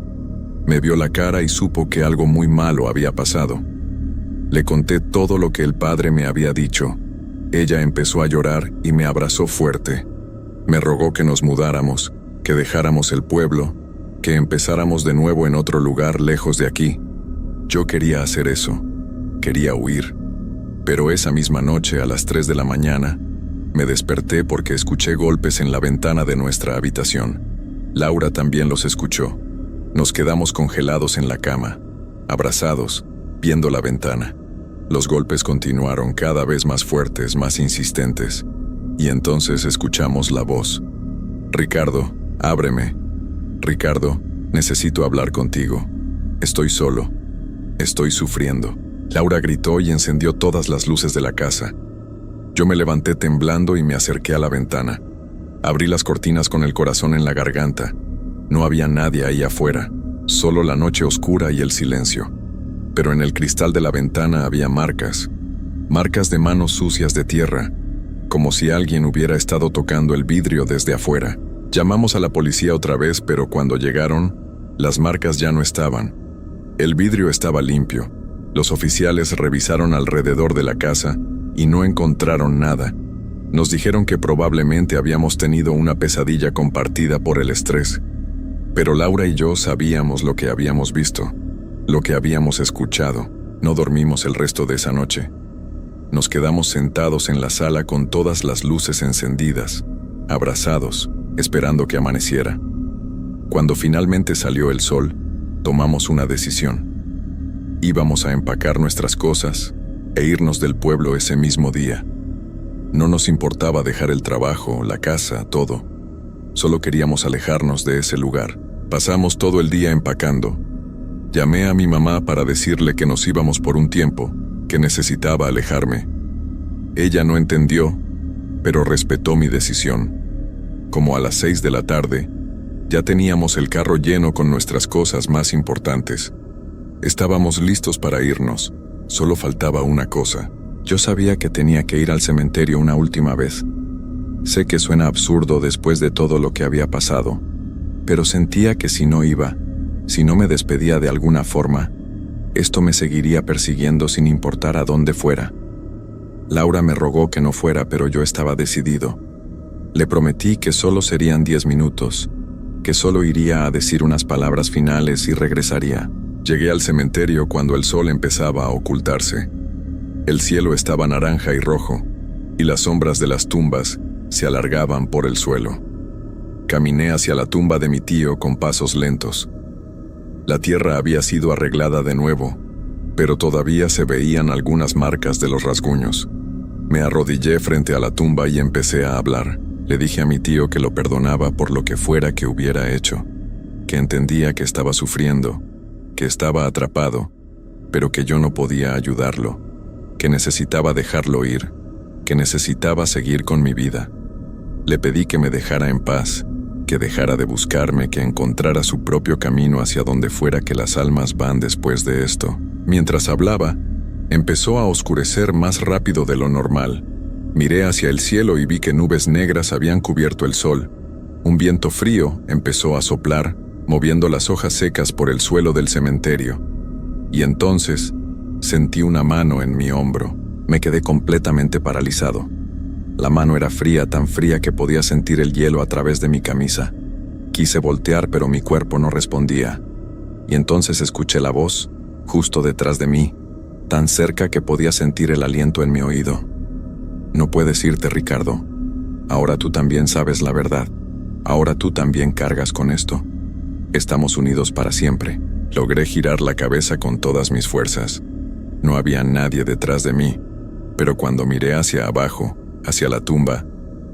Me vio la cara y supo que algo muy malo había pasado. Le conté todo lo que el padre me había dicho. Ella empezó a llorar y me abrazó fuerte. Me rogó que nos mudáramos, que dejáramos el pueblo, que empezáramos de nuevo en otro lugar lejos de aquí. Yo quería hacer eso, quería huir. Pero esa misma noche, a las 3 de la mañana, me desperté porque escuché golpes en la ventana de nuestra habitación. Laura también los escuchó. Nos quedamos congelados en la cama, abrazados, viendo la ventana. Los golpes continuaron cada vez más fuertes, más insistentes, y entonces escuchamos la voz. «Ricardo, ábreme. Ricardo, necesito hablar contigo. Estoy solo. Estoy sufriendo». Laura gritó y encendió todas las luces de la casa. Yo me levanté temblando y me acerqué a la ventana. Abrí las cortinas con el corazón en la garganta. No había nadie ahí afuera, solo la noche oscura y el silencio. Pero en el cristal de la ventana había marcas de manos sucias de tierra, como si alguien hubiera estado tocando el vidrio desde afuera. Llamamos a la policía otra vez, pero cuando llegaron, las marcas ya no estaban. El vidrio estaba limpio. Los oficiales revisaron alrededor de la casa y no encontraron nada. Nos dijeron que probablemente habíamos tenido una pesadilla compartida por el estrés. Pero Laura y yo sabíamos lo que habíamos visto, lo que habíamos escuchado. No dormimos el resto de esa noche. Nos quedamos sentados en la sala con todas las luces encendidas, abrazados, esperando que amaneciera. Cuando finalmente salió el sol, tomamos una decisión. Íbamos a empacar nuestras cosas e irnos del pueblo ese mismo día. No nos importaba dejar el trabajo, la casa, todo. Solo queríamos alejarnos de ese lugar. Pasamos todo el día empacando. Llamé a mi mamá para decirle que nos íbamos por un tiempo, que necesitaba alejarme. Ella no entendió, pero respetó mi decisión. Como a las 6 de la tarde, ya teníamos el carro lleno con nuestras cosas más importantes. Estábamos listos para irnos, solo faltaba una cosa. Yo sabía que tenía que ir al cementerio una última vez. Sé que suena absurdo después de todo lo que había pasado, pero sentía que si no iba, si no me despedía de alguna forma, esto me seguiría persiguiendo sin importar a dónde fuera. Laura me rogó que no fuera, pero yo estaba decidido. Le prometí que solo serían 10 minutos, que solo iría a decir unas palabras finales y regresaría. Llegué al cementerio cuando el sol empezaba a ocultarse. El cielo estaba naranja y rojo, y las sombras de las tumbas se alargaban por el suelo. Caminé hacia la tumba de mi tío con pasos lentos. La tierra había sido arreglada de nuevo, pero todavía se veían algunas marcas de los rasguños. Me arrodillé frente a la tumba y empecé a hablar. Le dije a mi tío que lo perdonaba por lo que fuera que hubiera hecho, que entendía que estaba sufriendo, que estaba atrapado, pero que yo no podía ayudarlo, que necesitaba dejarlo ir, que necesitaba seguir con mi vida. Le pedí que me dejara en paz, que dejara de buscarme, que encontrara su propio camino hacia donde fuera que las almas van después de esto. Mientras hablaba, empezó a oscurecer más rápido de lo normal. Miré hacia el cielo y vi que nubes negras habían cubierto el sol. Un viento frío empezó a soplar, moviendo las hojas secas por el suelo del cementerio. Y entonces sentí una mano en mi hombro. Me quedé completamente paralizado. La mano era fría, tan fría que podía sentir el hielo a través de mi camisa. Quise voltear, pero mi cuerpo no respondía. Y entonces escuché la voz, justo detrás de mí, tan cerca que podía sentir el aliento en mi oído. No puedes irte, Ricardo. Ahora tú también sabes la verdad. Ahora tú también cargas con esto. Estamos unidos para siempre. Logré girar la cabeza con todas mis fuerzas. No había nadie detrás de mí, pero cuando miré hacia abajo, hacia la tumba,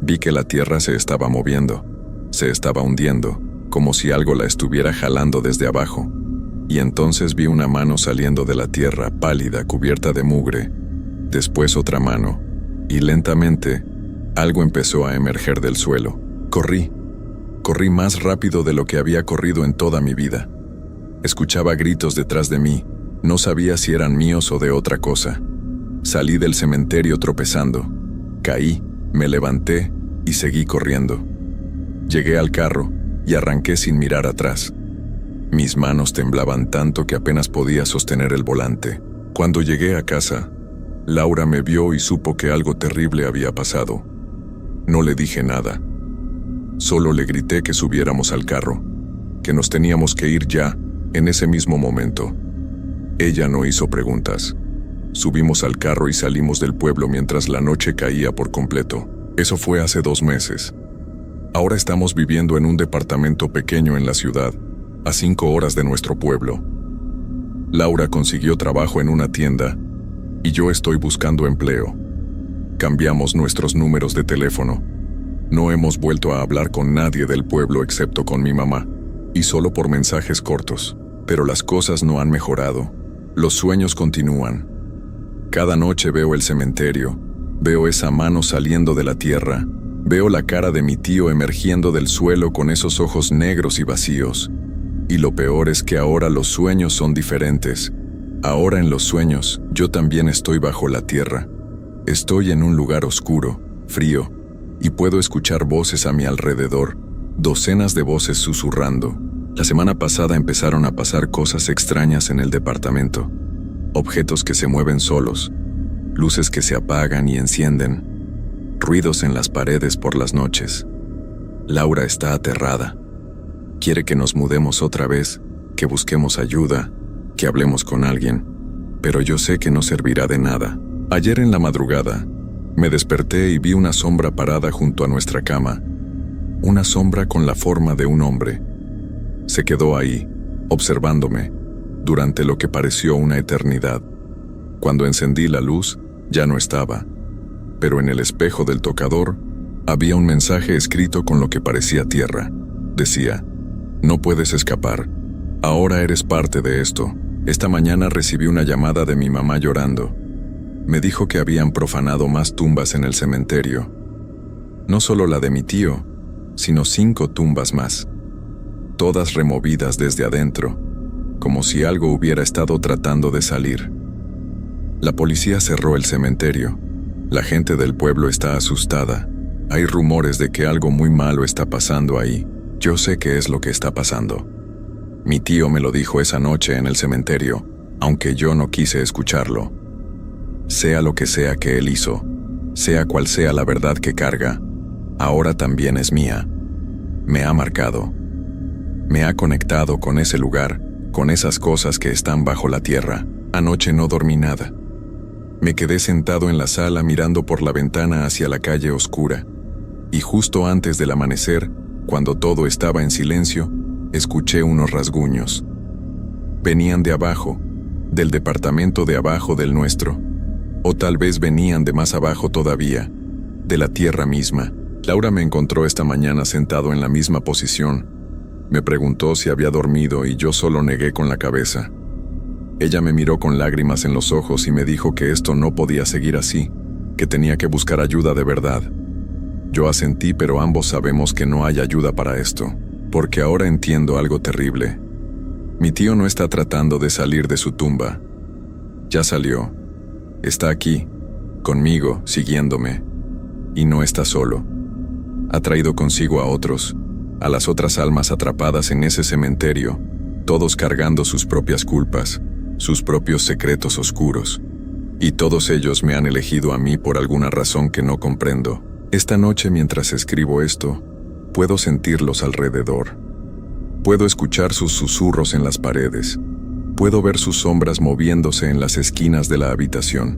vi que la tierra se estaba moviendo, se estaba hundiendo, como si algo la estuviera jalando desde abajo. Y entonces vi una mano saliendo de la tierra, pálida, cubierta de mugre. Después otra mano, y lentamente, algo empezó a emerger del suelo. Corrí más rápido de lo que había corrido en toda mi vida. Escuchaba gritos detrás de mí, no sabía si eran míos o de otra cosa. Salí del cementerio tropezando. Caí, me levanté y seguí corriendo. Llegué al carro y arranqué sin mirar atrás. Mis manos temblaban tanto que apenas podía sostener el volante. Cuando llegué a casa, Laura me vio y supo que algo terrible había pasado. No le dije nada. Solo le grité que subiéramos al carro, que nos teníamos que ir ya, en ese mismo momento. Ella no hizo preguntas. Subimos al carro y salimos del pueblo mientras la noche caía por completo. Eso fue hace 2 meses. Ahora estamos viviendo en un departamento pequeño en la ciudad, a 5 horas de nuestro pueblo. Laura consiguió trabajo en una tienda y yo estoy buscando empleo. Cambiamos nuestros números de teléfono. No hemos vuelto a hablar con nadie del pueblo excepto con mi mamá, y solo por mensajes cortos. Pero las cosas no han mejorado. Los sueños continúan. Cada noche veo el cementerio, veo esa mano saliendo de la tierra, veo la cara de mi tío emergiendo del suelo con esos ojos negros y vacíos. Y lo peor es que ahora los sueños son diferentes. Ahora en los sueños, yo también estoy bajo la tierra. Estoy en un lugar oscuro, frío, y puedo escuchar voces a mi alrededor, docenas de voces susurrando. La semana pasada empezaron a pasar cosas extrañas en el departamento. Objetos que se mueven solos, luces que se apagan y encienden, ruidos en las paredes por las noches. Laura está aterrada. Quiere que nos mudemos otra vez, que busquemos ayuda, que hablemos con alguien, pero yo sé que no servirá de nada. Ayer en la madrugada, me desperté y vi una sombra parada junto a nuestra cama. Una sombra con la forma de un hombre. Se quedó ahí, observándome, durante lo que pareció una eternidad. Cuando encendí la luz, ya no estaba. Pero en el espejo del tocador, había un mensaje escrito con lo que parecía tierra. Decía: no puedes escapar. Ahora eres parte de esto. Esta mañana recibí una llamada de mi mamá llorando. Me dijo que habían profanado más tumbas en el cementerio. No solo la de mi tío, sino 5 tumbas más. Todas removidas desde adentro, como si algo hubiera estado tratando de salir. La policía cerró el cementerio. La gente del pueblo está asustada. Hay rumores de que algo muy malo está pasando ahí. Yo sé qué es lo que está pasando. Mi tío me lo dijo esa noche en el cementerio, aunque yo no quise escucharlo. Sea lo que sea que él hizo, sea cual sea la verdad que carga, ahora también es mía. Me ha marcado. Me ha conectado con ese lugar, con esas cosas que están bajo la tierra. Anoche no dormí nada. Me quedé sentado en la sala mirando por la ventana hacia la calle oscura. Y justo antes del amanecer, cuando todo estaba en silencio, escuché unos rasguños. Venían de abajo, del departamento de abajo del nuestro. O tal vez venían de más abajo todavía, de la tierra misma. Laura me encontró esta mañana sentado en la misma posición. Me preguntó si había dormido y yo solo negué con la cabeza. Ella me miró con lágrimas en los ojos y me dijo que esto no podía seguir así, que tenía que buscar ayuda de verdad. Yo asentí, pero ambos sabemos que no hay ayuda para esto, porque ahora entiendo algo terrible. Mi tío no está tratando de salir de su tumba. Ya salió. Está aquí, conmigo, siguiéndome. Y no está solo. Ha traído consigo a otros, a las otras almas atrapadas en ese cementerio, todos cargando sus propias culpas, sus propios secretos oscuros. Y todos ellos me han elegido a mí por alguna razón que no comprendo. Esta noche, mientras escribo esto, puedo sentirlos alrededor. Puedo escuchar sus susurros en las paredes. Puedo ver sus sombras moviéndose en las esquinas de la habitación.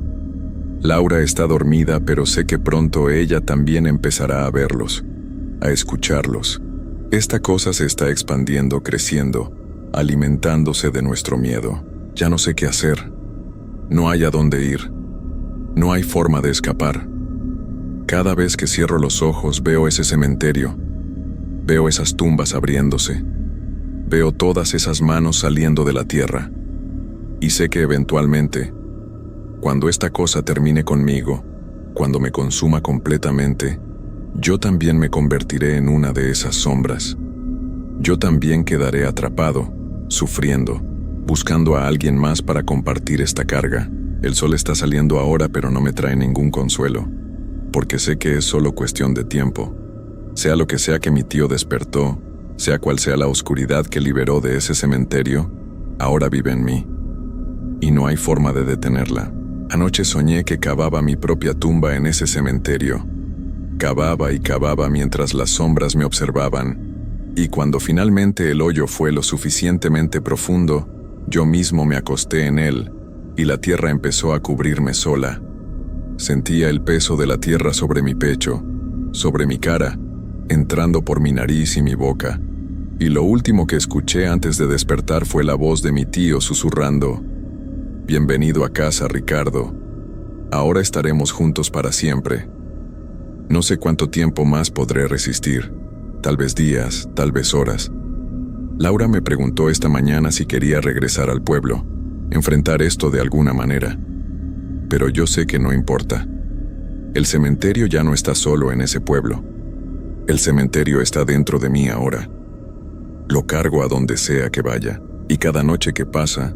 Laura está dormida, pero sé que pronto ella también empezará a verlos, a escucharlos. Esta cosa se está expandiendo, creciendo, alimentándose de nuestro miedo. Ya no sé qué hacer. No hay a dónde ir. No hay forma de escapar. Cada vez que cierro los ojos veo ese cementerio. Veo esas tumbas abriéndose. Veo todas esas manos saliendo de la tierra. Y sé que eventualmente, cuando esta cosa termine conmigo, cuando me consuma completamente, yo también me convertiré en una de esas sombras. Yo también quedaré atrapado, sufriendo, buscando a alguien más para compartir esta carga. El sol está saliendo ahora, pero no me trae ningún consuelo, porque sé que es solo cuestión de tiempo. Sea lo que sea que mi tío despertó, sea cual sea la oscuridad que liberó de ese cementerio, ahora vive en mí. Y no hay forma de detenerla. Anoche soñé que cavaba mi propia tumba en ese cementerio. Cavaba y cavaba mientras las sombras me observaban. Y cuando finalmente el hoyo fue lo suficientemente profundo, yo mismo me acosté en él, y la tierra empezó a cubrirme sola. Sentía el peso de la tierra sobre mi pecho, sobre mi cara, entrando por mi nariz y mi boca. Y lo último que escuché antes de despertar fue la voz de mi tío susurrando: «Bienvenido a casa, Ricardo. Ahora estaremos juntos para siempre». No sé cuánto tiempo más podré resistir, tal vez días, tal vez horas. Laura me preguntó esta mañana si quería regresar al pueblo, enfrentar esto de alguna manera. Pero yo sé que no importa. El cementerio ya no está solo en ese pueblo. El cementerio está dentro de mí ahora. Lo cargo a donde sea que vaya, y cada noche que pasa,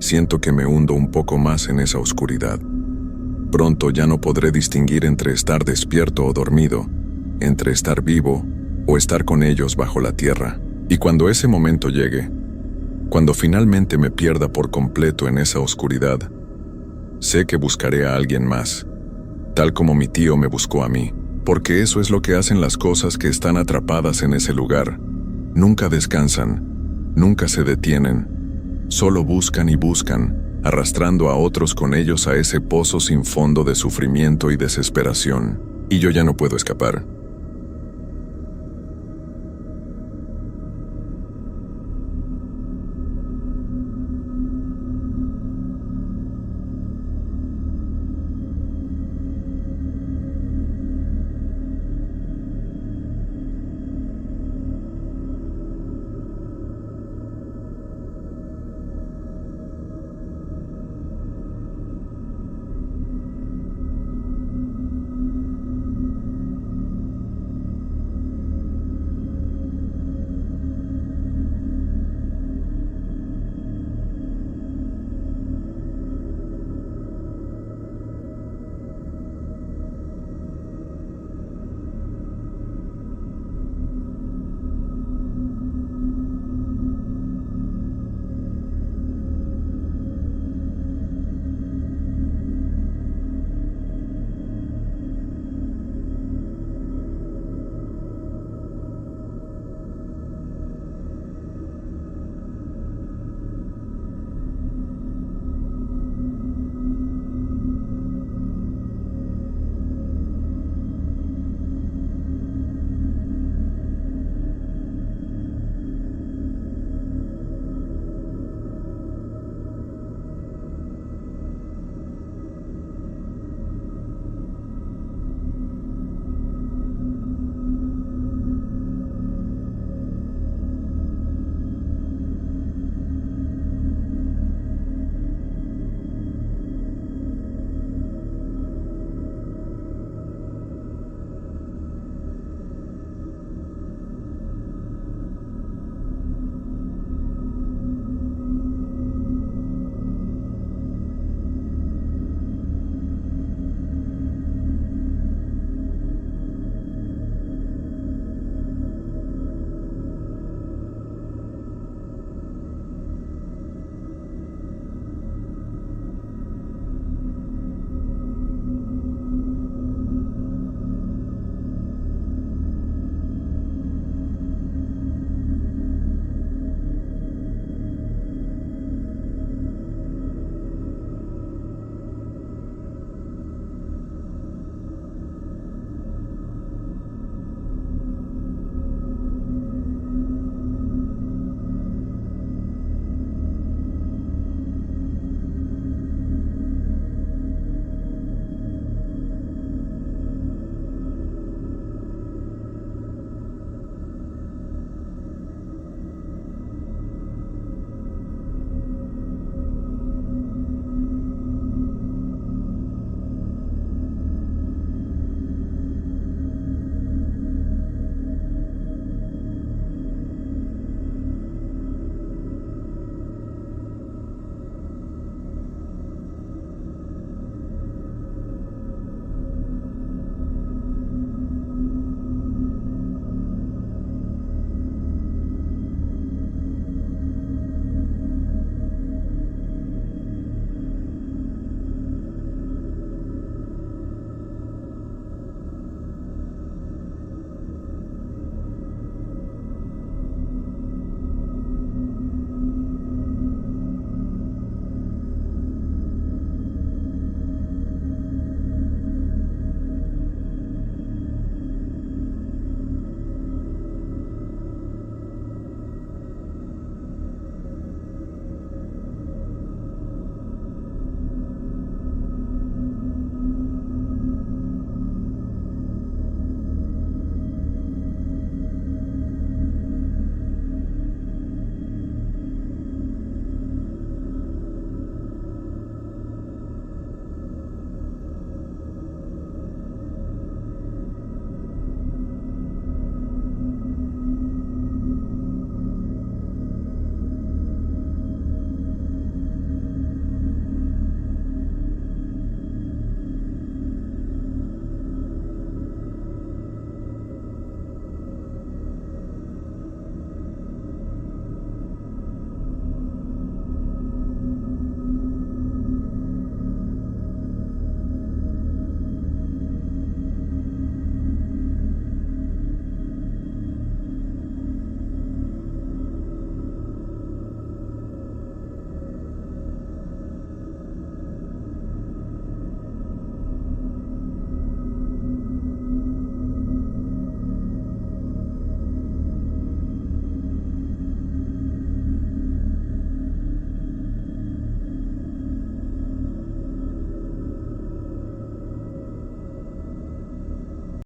siento que me hundo un poco más en esa oscuridad. Pronto ya no podré distinguir entre estar despierto o dormido, entre estar vivo o estar con ellos bajo la tierra. Y cuando ese momento llegue, cuando finalmente me pierda por completo en esa oscuridad, sé que buscaré a alguien más, tal como mi tío me buscó a mí, porque eso es lo que hacen las cosas que están atrapadas en ese lugar. Nunca descansan, nunca se detienen, solo buscan y buscan, arrastrando a otros con ellos a ese pozo sin fondo de sufrimiento y desesperación. Y yo ya no puedo escapar.